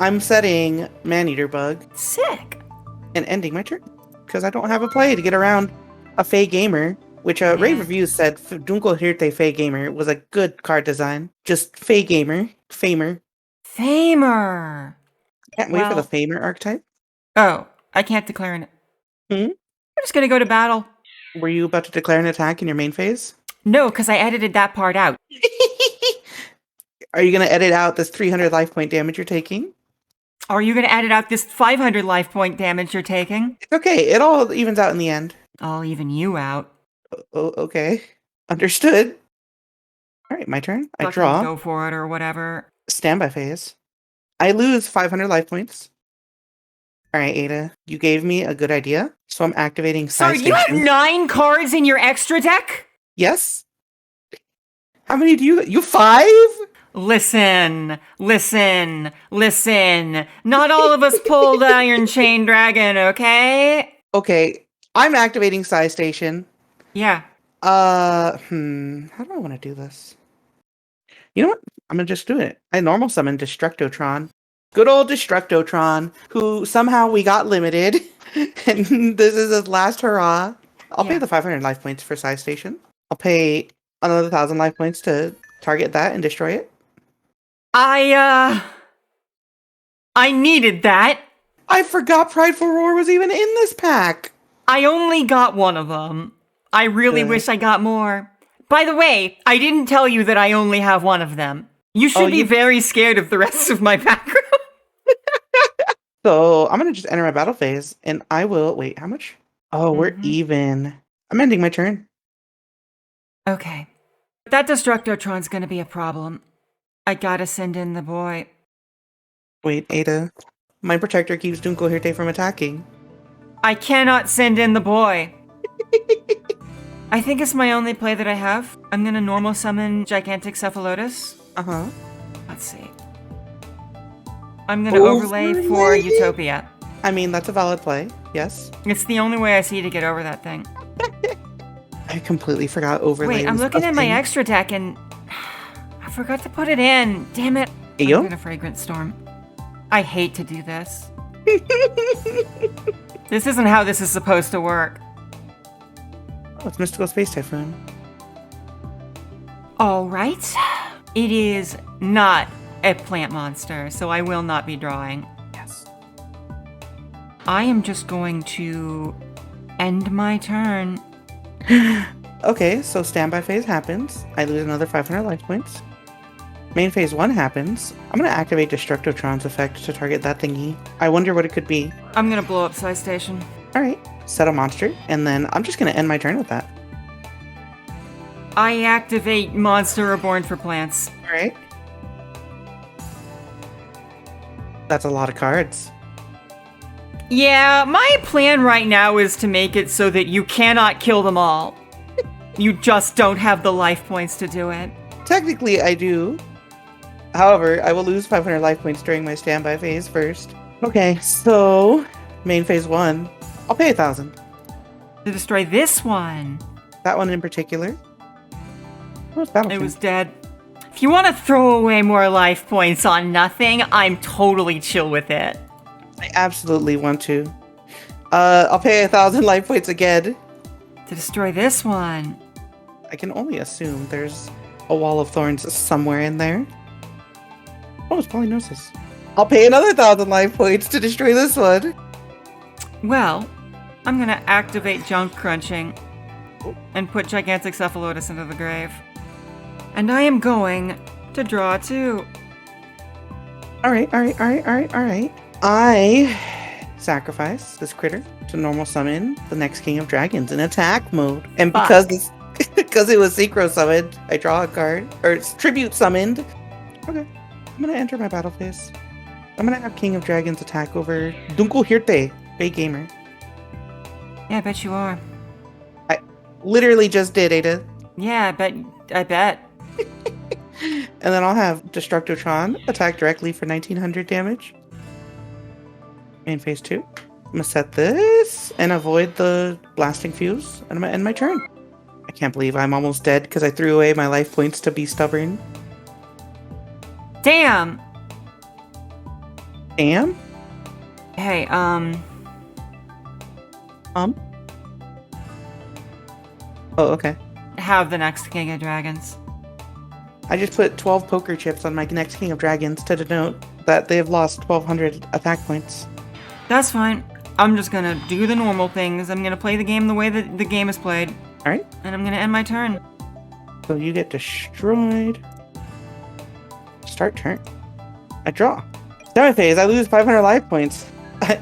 I'm setting Man-Eater Bug Sick. and ending my turn because I don't have a play to get around a Fey Gamer, which Rave Reviews said Dunkel Hirte Fey Gamer was a good card design. Just Fey Gamer, Famer. Famer. Can't wait for the Famer archetype. Oh, I can't declare an. Hmm? I'm just gonna go to battle. Were you about to declare an attack in your main phase? No, because I edited that part out. Are you going to edit out this 300 life point damage you're taking? Are you gonna edit out this 500 life point damage you're taking? It's okay. It all evens out in the end. I'll even you out. Okay. Understood. All right, my turn. I Fucking draw. Go for it or whatever. Standby phase. I lose 500 life points. All right, Ada. You gave me a good idea, so I'm activating Sorry, Side you have Station. 9 cards in your extra deck? Yes? How many do you... You 5? Listen. Not all of us pulled Iron Chain Dragon, okay? Okay. I'm activating Side Station. Yeah. How do I want to do this? You know what? I'm gonna just do it. I normal summon Destructotron. Good old Destructotron, who somehow we got limited. And this is his last hurrah. I'll pay the 500 life points for Side Station. I'll pay another 1,000 life points to target that and destroy it. I needed that. I forgot Prideful Roar was even in this pack. I only got one of them. I really wish I got more. By the way, I didn't tell you that I only have one of them. You should be very scared of the rest of my background. So I'm going to just enter my battle phase, and I will... Wait, how much? Oh, we're even. I'm ending my turn. Okay. That Destructotron's gonna be a problem. I gotta send in the boy. Wait, Ada. My protector keeps Dunkel Hirte from attacking. I cannot send in the boy. I think it's my only play that I have. I'm gonna normal summon Gigantic Cephalotus. Uh-huh. Let's see. I'm gonna overlay for Utopia. I mean, that's a valid play. Yes. It's the only way I see to get over that thing. I completely forgot overlay. Wait, I'm was looking a at my thing. extra deck and I forgot to put it in. Damn it. Ayo? I'm gonna Fragrant Storm. I hate to do this. This isn't how this is supposed to work. Oh, it's Mystical Space Typhoon. Alright. It is not a plant monster, so I will not be drawing. Yes. I am just going to end my turn. Okay, so standby phase happens. I lose another 500 life points. Main phase 1 happens. I'm going to activate Destructotron's effect to target that thingy. I wonder what it could be. I'm gonna blow up Side Station. Alright, set a monster, and then I'm just going to end my turn with that. I activate Monster Reborn for plants. Alright. That's a lot of cards. Yeah, my plan right now is to make it so that you cannot kill them all. You just don't have the life points to do it. Technically, I do. However, I will lose 500 life points during my standby phase first. Okay, so main phase 1, I'll pay 1,000. To destroy this one. That one in particular. What's Battle It was dead. If you want to throw away more life points on nothing, I'm totally chill with it. I absolutely want to. I'll pay 1,000 life points again. To destroy this one. I can only assume there's a wall of thorns somewhere in there. Oh, it's Polynosis. I'll pay another 1,000 life points to destroy this one. Well, I'm gonna activate Junk Crunching and put Gigantic Cephalotus into the grave. And I am going to draw 2. Alright. I sacrifice this critter to normal summon the next King of Dragons in attack mode. And because this because it was synchro summoned, I draw a card. Or it's tribute summoned. Okay. I'm gonna enter my battle phase. I'm gonna have King of Dragons attack over Dunkel Hirte, Bay Gamer. Yeah, I bet you are. I literally just did, Ada. Yeah, I bet. And then I'll have Destructotron attack directly for 1,900 damage. In phase 2. I'm gonna set this and avoid the blasting fuse, and I'm gonna end my turn. I can't believe I'm almost dead because I threw away my life points to be stubborn. Damn! Damn? Hey, Oh, okay. have the next King of Dragons. I just put 12 poker chips on my next King of Dragons to denote that they have lost 1,200 attack points. That's fine. I'm just gonna do the normal things. I'm gonna play the game the way that the game is played. Alright. And I'm gonna end my turn. So you get destroyed. Start turn. I draw. Semi phase, I lose 500 life points.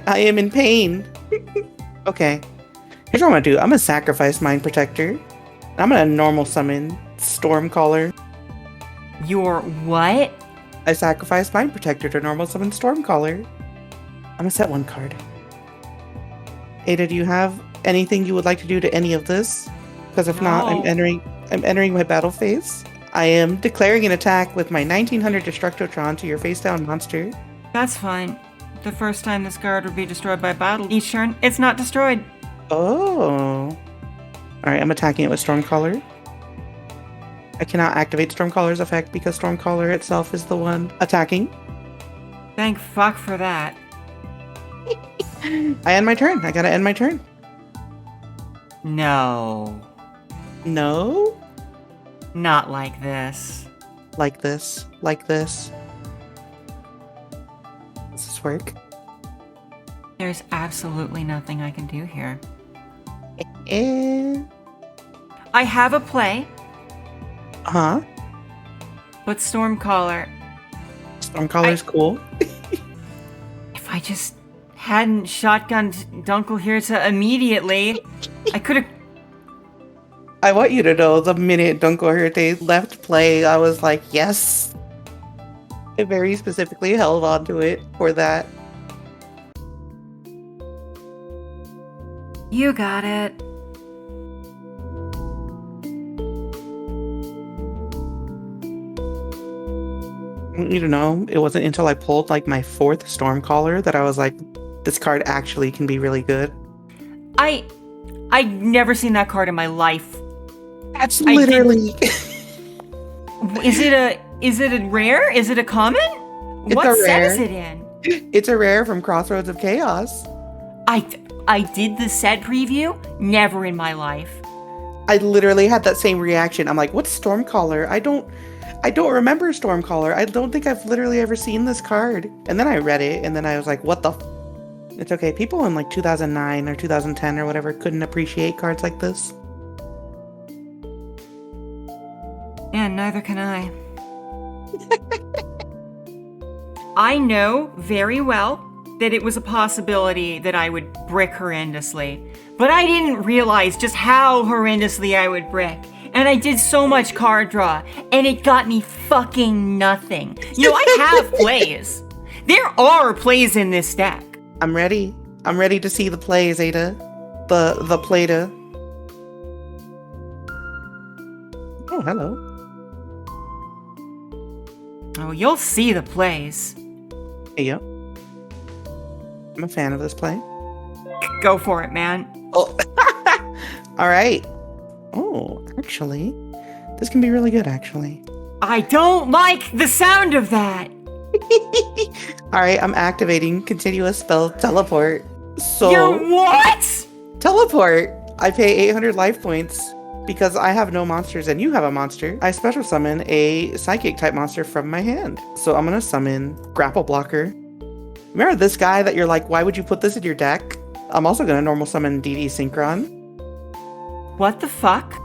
I am in pain. Okay. Here's what I'm gonna do. I'm gonna sacrifice Mind Protector. I'm gonna normal summon Stormcaller. Your what? I sacrifice Mind Protector to normal summon Stormcaller. I'm gonna set one card. Ada, do you have anything you would like to do to any of this? Because if not, I'm entering my battle phase. I am declaring an attack with my 1900 Destructotron to your face down monster. That's fine. The first time this card would be destroyed by battle each turn, it's not destroyed. Oh. Alright, I'm attacking it with Stormcaller. I cannot activate Stormcaller's effect because Stormcaller itself is the one attacking. Thank fuck for that. I end my turn. I gotta end my turn. No. No? Not like this. Like this. Like this. Does this work? There's absolutely nothing I can do here. Eh. I have a play, Huh? but Stormcaller, Stormcaller's cool. if I just hadn't shotgunned Dunkel here to immediately, I could have. I want you to know the minute Dunkelhirte left play, I was like, yes. I very specifically held on to it for that. You got it. I want you to know, it wasn't until I pulled like my 4th Stormcaller that I was like, this card actually can be really good. I'd never seen that card in my life. That's literally... Is it a rare? Is it a common? It's What a set rare. is it in? It's a rare from Crossroads of Chaos. I did the set preview. Never in my life. I literally had that same reaction. I'm like, what's Stormcaller? I don't remember Stormcaller. I don't think I've literally ever seen this card. And then I read it, and then I was like, what the It's okay. People in like 2009 or 2010 or whatever couldn't appreciate cards like this. And neither can I. I know very well that it was a possibility that I would brick horrendously, but I didn't realize just how horrendously I would brick. And I did so much card draw, and it got me fucking nothing. You know, I have plays. There are plays in this deck. I'm ready. I'm ready to see the plays, Ada. The play-to. Oh, hello. Oh, you'll see the plays. Hey, yo. I'm a fan of this play. Go for it, man. Oh. All right. Oh, actually, this can be really good, actually. I don't like the sound of that. All right, I'm activating continuous spell teleport. So You're what? teleport. I pay 800 life points because I have no monsters and you have a monster. I special summon a psychic type monster from my hand. So I'm gonna summon Grapple Blocker. Remember this guy that you're like, why would you put this in your deck? I'm also gonna normal summon DD Synchron. What the fuck?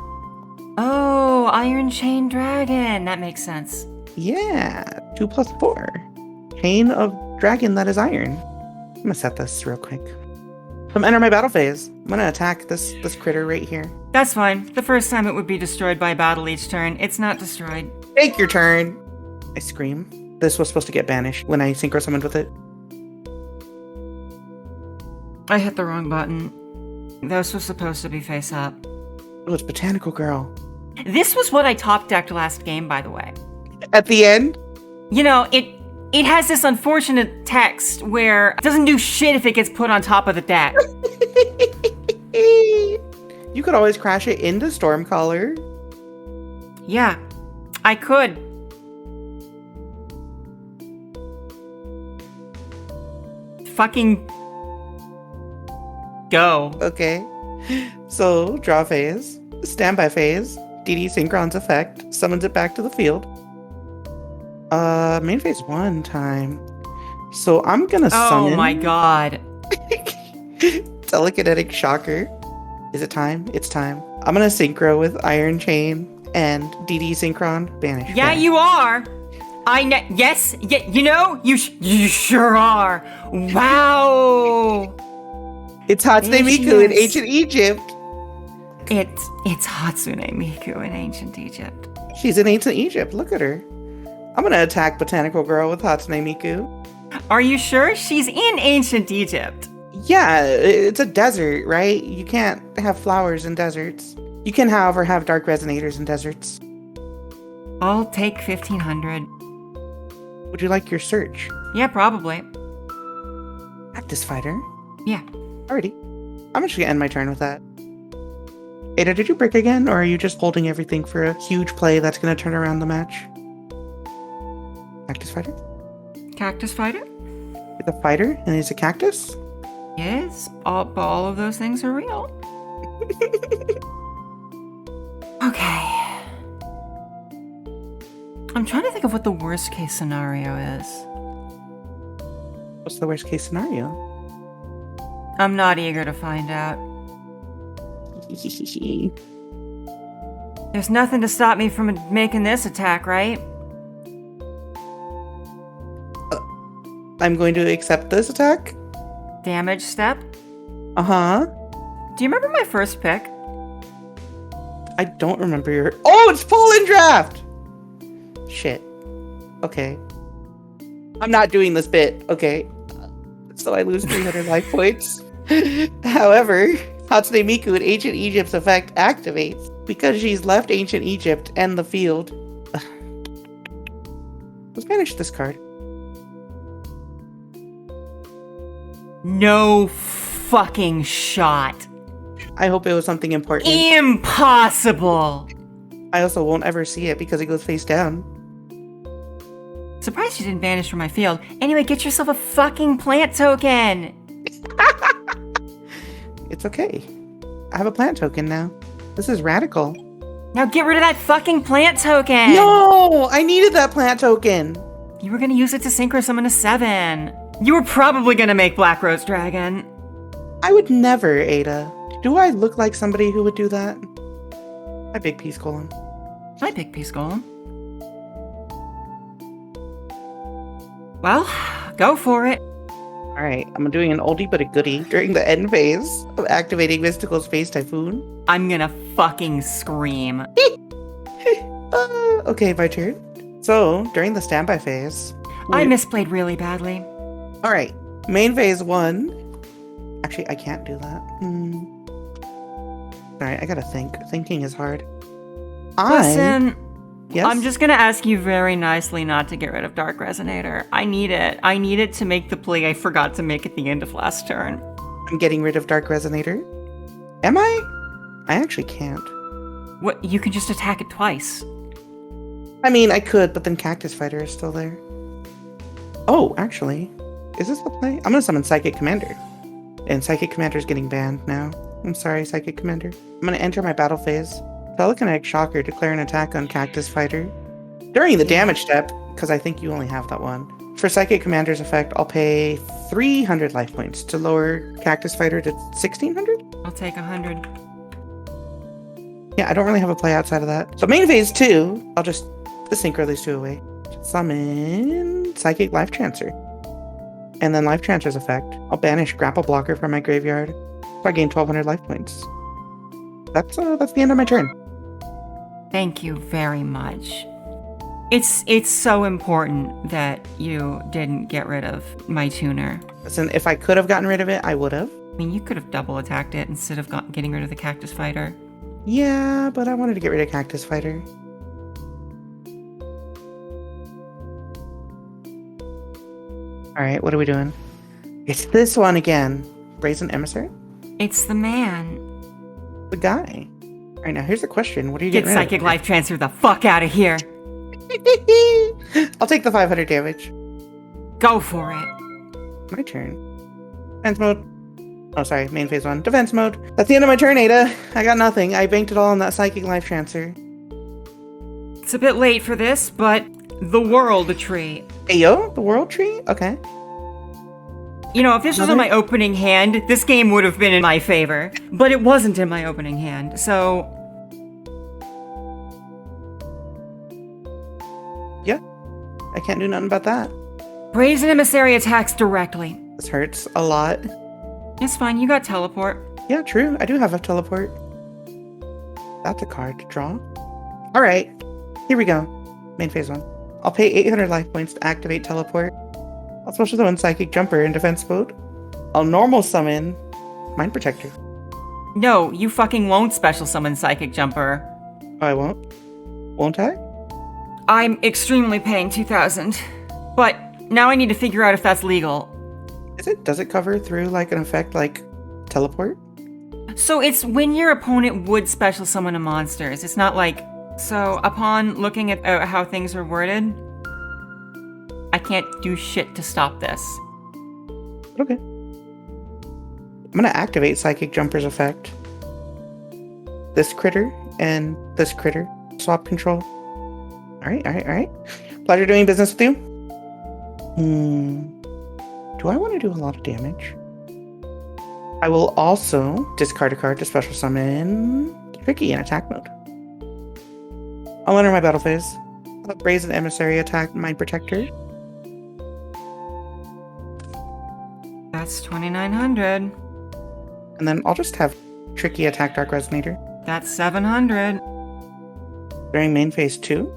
Oh, Iron Chain Dragon. That makes sense. Yeah, 2+4. Chain of Dragon that is iron. I'm gonna set this real quick. I'm enter my battle phase. I'm gonna attack this critter right here. That's fine. The first time it would be destroyed by battle each turn. It's not destroyed. Take your turn. I scream. This was supposed to get banished when I synchro summoned with it. I hit the wrong button. This was supposed to be face up. Oh, it's Botanical Girl. This was what I top decked last game, by the way. At the end? You know, it has this unfortunate text where it doesn't do shit if it gets put on top of the deck. You could always crash it into Stormcaller. Yeah, I could. fucking go. Okay. So, draw phase, standby phase, DD Synchron's effect, summons it back to the field. Main phase 1 time. So I'm gonna summon... Oh my god. Telekinetic Shocker. Is it time? It's time. I'm gonna synchro with Iron Chain and DD Synchron. Banish. Yeah, banish. you are. Yes, you know, you sure are. Wow. It's Hatsune There she Miku in is. ancient Egypt. It's Hatsune Miku in ancient Egypt. She's in ancient Egypt. Look at her. I'm gonna attack Botanical Girl with Hatsune Miku. Are you sure she's in ancient Egypt? Yeah, it's a desert, right? You can't have flowers in deserts. You can, however, have dark resonators in deserts. I'll take 1500. Would you like your search? Yeah, probably. Cactus Fighter. Yeah. Alrighty. I'm just gonna end my turn with that. Ada, did you break again, or are you just holding everything for a huge play that's gonna turn around the match? Cactus Fighter? Cactus fighter? It's a fighter, and it's a cactus? Yes, all of those things are real. Okay. I'm trying to think of what the worst case scenario is. What's the worst case scenario? I'm not eager to find out. There's nothing to stop me from making this attack, right? I'm going to accept this attack? Damage step? Uh-huh. Do you remember my first pick? I don't remember your... Oh, it's Fallen Draft! Shit. Okay. I'm not doing this bit. Okay. So I lose 300 life points. However, Hatsune Miku in Ancient Egypt's effect activates because she's left Ancient Egypt and the field. Let's banish this card. No fucking shot. I hope it was something important. Impossible! I also won't ever see it because it goes face down. Surprised you didn't banish from my field. Anyway, get yourself a fucking plant token! It's okay. I have a plant token now. This is radical. Now get rid of that fucking plant token! No! I needed that plant token! You were gonna use it to synchro summon a 7. You were probably gonna make Black Rose Dragon. I would never, Ada. Do I look like somebody who would do that? My big piece golem. My big piece golem. Well, go for it. Alright, I'm doing an oldie but a goodie during the end phase of activating Mystical Space Typhoon. I'm gonna fucking scream. Okay, my turn. So, during the standby phase... I misplayed really badly. Alright, main phase 1. Actually, I can't do that. Alright, I gotta think. Thinking is hard. Listen, Yes? I'm just gonna ask you very nicely not to get rid of Dark Resonator. I need it. I need it to make the play I forgot to make at the end of last turn. I'm getting rid of Dark Resonator. Am I? I actually can't. What? You can just attack it twice. I mean, I could, but then Cactus Fighter is still there. Oh, actually, is this the play? I'm gonna summon Psychic Commander. And Psychic Commander is getting banned now. I'm sorry, Psychic Commander. I'm gonna enter my battle phase. Telekinetic Shocker, declare an attack on Cactus Fighter. During the damage step, because I think you only have that one. For Psychic Commander's effect, I'll pay 300 life points to lower Cactus Fighter to 1600? I'll take 100. Yeah, I don't really have a play outside of that. So main phase 2, I'll just synchro these two away. Summon Psychic Life Transfer. And then Life Transfer's effect, I'll banish Grapple Blocker from my graveyard. So I gain 1200 life points. That's the end of my turn. Thank you very much. It's so important that you didn't get rid of my tuner. Listen, if I could have gotten rid of it, I would have. I mean, you could have double attacked it instead of getting rid of the Cactus Fighter. Yeah, but I wanted to get rid of Cactus Fighter. Alright, what are we doing? It's this one again. Brazen Emissary? It's the man. The guy. Alright, now here's the question. What are you Get getting rid Psychic Life Transfer the fuck out of here. I'll take the 500 damage. Go for it. My turn. Defense mode. Oh, sorry. Main phase 1. Defense mode. That's the end of my turn, Ada. I got nothing. I banked it all on that psychic life transfer. It's a bit late for this, but the world tree. Ayo? The world tree? Okay. You know, if this was in my opening hand, this game would have been in my favor. But it wasn't in my opening hand, so... Yeah. I can't do nothing about that. Brazen Emissary attacks directly. This hurts a lot. It's fine, you got teleport. Yeah, true. I do have a teleport. That's a card to draw. Alright. Here we go. Main phase 1. I'll pay 800 life points to activate teleport. I'll special summon Psychic Jumper in defense mode. I'll normal summon Mind Protector. No, you fucking won't special summon Psychic Jumper. Oh, I won't? Won't I? I'm extremely paying 2,000. But now I need to figure out if that's legal. Does it cover through like an effect like teleport? So it's when your opponent would special summon a monsters. It's not like... So upon looking at how things are worded, I can't do shit to stop this. Okay. I'm gonna activate Psychic Jumper's effect. This critter and this critter. Swap control. Alright. Pleasure doing business with you. Do I want to do a lot of damage? I will also discard a card to special summon Rika in attack mode. I'll enter my battle phase. I'll raise an emissary attack Mind Protector. That's 2,900. And then I'll just have Tricky attack Dark Resonator. That's 700. During main phase 2,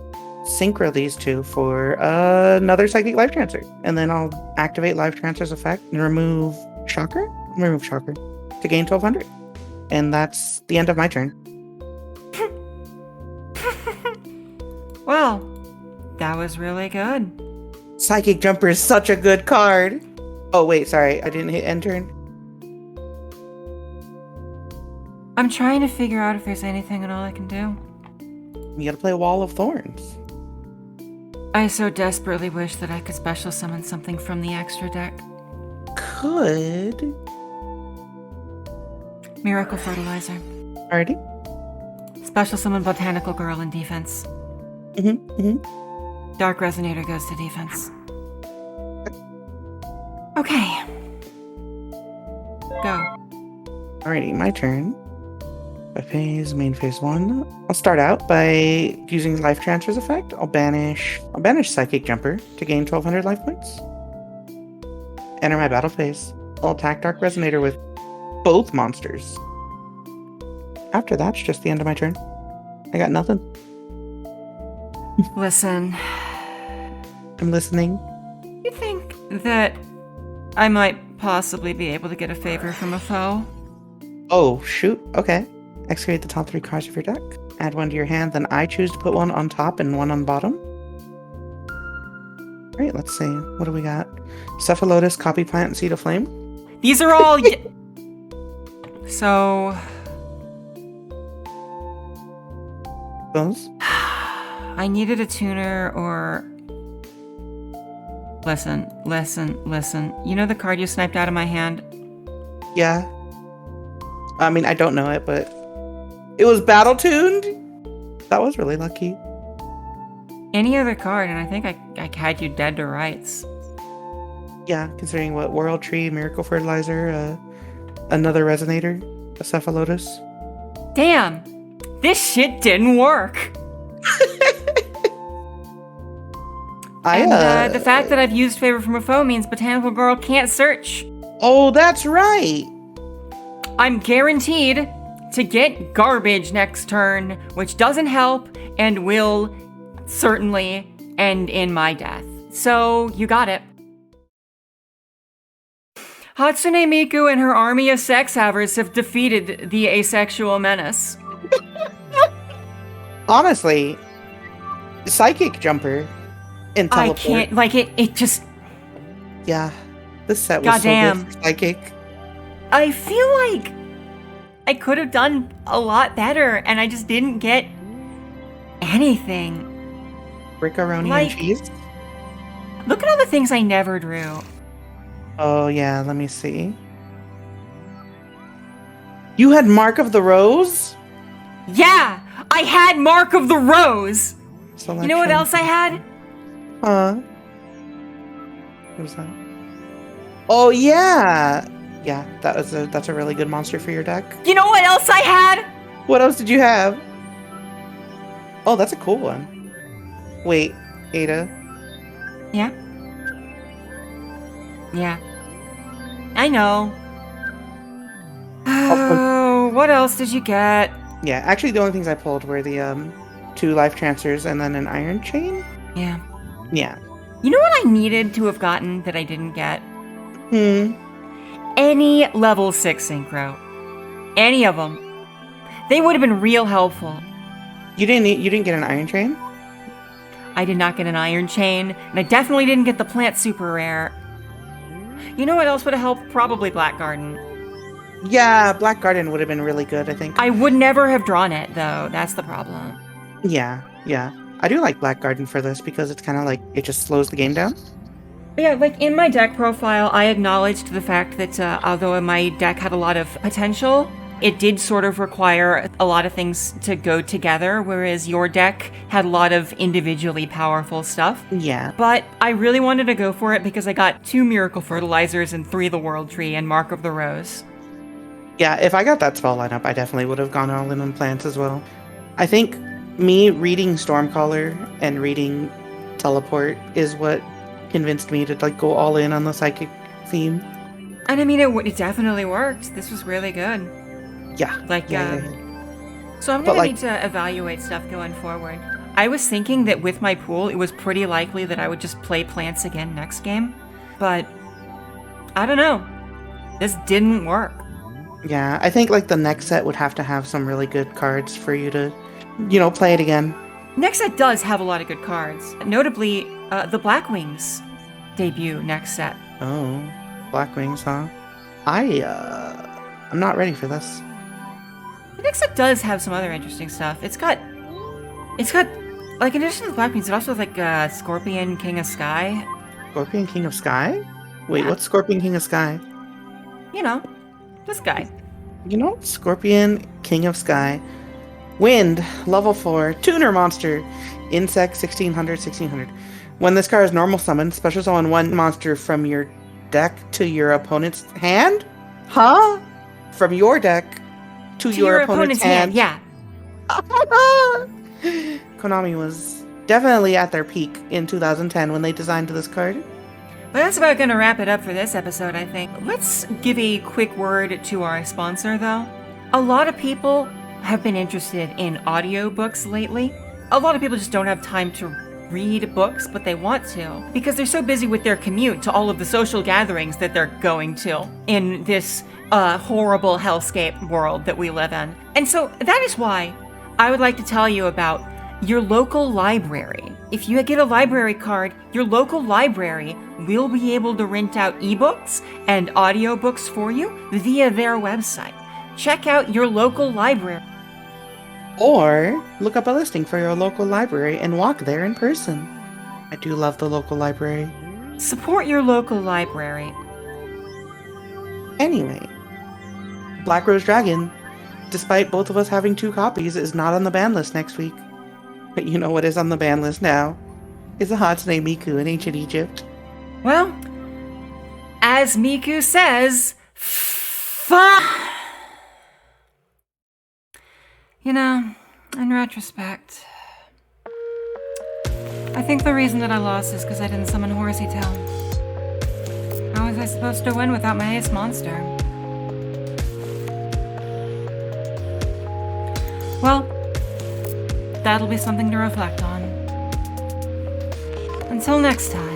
synchro these two for another Psychic Life Transfer. And then I'll activate Life Transfer's effect and remove Shocker. Remove Shocker to gain 1,200. And that's the end of my turn. Well, that was really good. Psychic Jumper is such a good card. Oh, wait, sorry. I didn't hit end turn. I'm trying to figure out if there's anything at all I can do. You gotta play Wall of Thorns. I so desperately wish that I could special summon something from the extra deck. Could. Miracle Fertilizer. Alrighty. Special summon Botanical Girl in defense. Dark Resonator goes to defense. Okay. Go. Alrighty, my turn. Main phase 1. I'll start out by using Life Transfer's effect. I'll banish Psychic Jumper to gain 1,200 life points. Enter my battle phase. I'll attack Dark Resonator with both monsters. After that's just the end of my turn. I got nothing. Listen. I'm listening. You think that I might possibly be able to get a favor from a foe? Oh, shoot. Okay. Excavate the top 3 cards of your deck. Add one to your hand, then I choose to put one on top and one on bottom. Alright, let's see. What do we got? Cephalotus, Copy Plant, and Seed of Flame. These are all... So... Those? I needed a tuner or... Listen. You know the card you sniped out of my hand? Yeah. I mean, I don't know it, but... It was battle-tuned? That was really lucky. Any other card, and I think I had you dead to rights. Yeah, considering what? World Tree, Miracle Fertilizer, another Resonator, a Cephalotus. Damn! This shit didn't work! The fact that I've used Favor from a Foe means Botanical Girl can't search. Oh, that's right! I'm guaranteed to get garbage next turn, which doesn't help and will certainly end in my death. So, you got it. Hatsune Miku and her army of sex havers have defeated the asexual menace. Honestly, Psychic Jumper and Teleport. I can't, like, it just... Yeah, this set was Goddamn. so good for Psychic. I feel like I could have done a lot better, and I just didn't get anything. Rickaroni Like- and cheese? Look at all the things I never drew. Oh, yeah, let me see. You had Mark of the Rose? Yeah, I had Mark of the Rose. Selection. You know what else I had? Huh? What was that? Oh yeah! Yeah, that's a really good monster for your deck. You know what else I had? What else did you have? Oh, that's a cool one. Wait, Ada. Yeah? Yeah. I know. Oh, what else did you get? Yeah, actually the only things I pulled were the 2 life transfers and then an iron chain. Yeah. Yeah. You know what I needed to have gotten that I didn't get? Any level 6 synchro. Any of them. They would have been real helpful. You didn't get an iron chain? I did not get an iron chain, and I definitely didn't get the plant super rare. You know what else would have helped? Probably Black Garden. Yeah, Black Garden would have been really good, I think. I would never have drawn it, though. That's the problem. Yeah. I do like Black Garden for this because it's kind of like, it just slows the game down. Yeah, like in my deck profile, I acknowledged the fact that although my deck had a lot of potential, it did sort of require a lot of things to go together, whereas your deck had a lot of individually powerful stuff. Yeah. But I really wanted to go for it because I got 2 Miracle Fertilizers and 3 the World Tree and Mark of the Rose. Yeah, if I got that spell lineup, I definitely would have gone all in on plants as well. I think me reading Stormcaller and reading Teleport is what convinced me to like go all in on the psychic theme. And I mean, it definitely worked. This was really good. Yeah. Like, yeah. So I'm gonna need to evaluate stuff going forward. I was thinking that with my pool, it was pretty likely that I would just play plants again next game. But, I don't know. This didn't work. Yeah, I think like the next set would have to have some really good cards for you to, play it again. Next set does have a lot of good cards. Notably, the Blackwings debut next set. Oh, Black Wings, huh? I'm not ready for this. The next set does have some other interesting stuff. It's got, like, in addition to the Blackwings, it also has, like, Scorpion King of Sky. Scorpion King of Sky? Wait, Yeah. what's Scorpion King of Sky? You know, this guy. Scorpion King of Sky. Wind, level 4, tuner monster. Insect, 1600. When this card is normal summoned, special summon 1 monster from your deck to your opponent's hand? Huh? From your deck to your opponent's hand. Yeah. Konami was definitely at their peak in 2010 when they designed this card. Well, that's about going to wrap it up for this episode, I think. Let's give a quick word to our sponsor, though. A lot of people have been interested in audiobooks lately. A lot of people just don't have time to read books, but they want to, because they're so busy with their commute to all of the social gatherings that they're going to in this horrible hellscape world that we live in. And so that is why I would like to tell you about your local library. If you get a library card, your local library will be able to rent out ebooks and audiobooks for you via their website. Check out your local library. Or look up a listing for your local library and walk there in person. I do love the local library. Support your local library. Anyway, Black Rose Dragon, despite both of us having 2 copies, is not on the ban list next week. But you know what is on the ban list now? Is a HATSUNE Miku in Ancient Egypt. Well, as Miku says, You know, in retrospect, I think the reason that I lost is because I didn't summon Horsey Tail. How was I supposed to win without my ace monster? Well, that'll be something to reflect on. Until next time.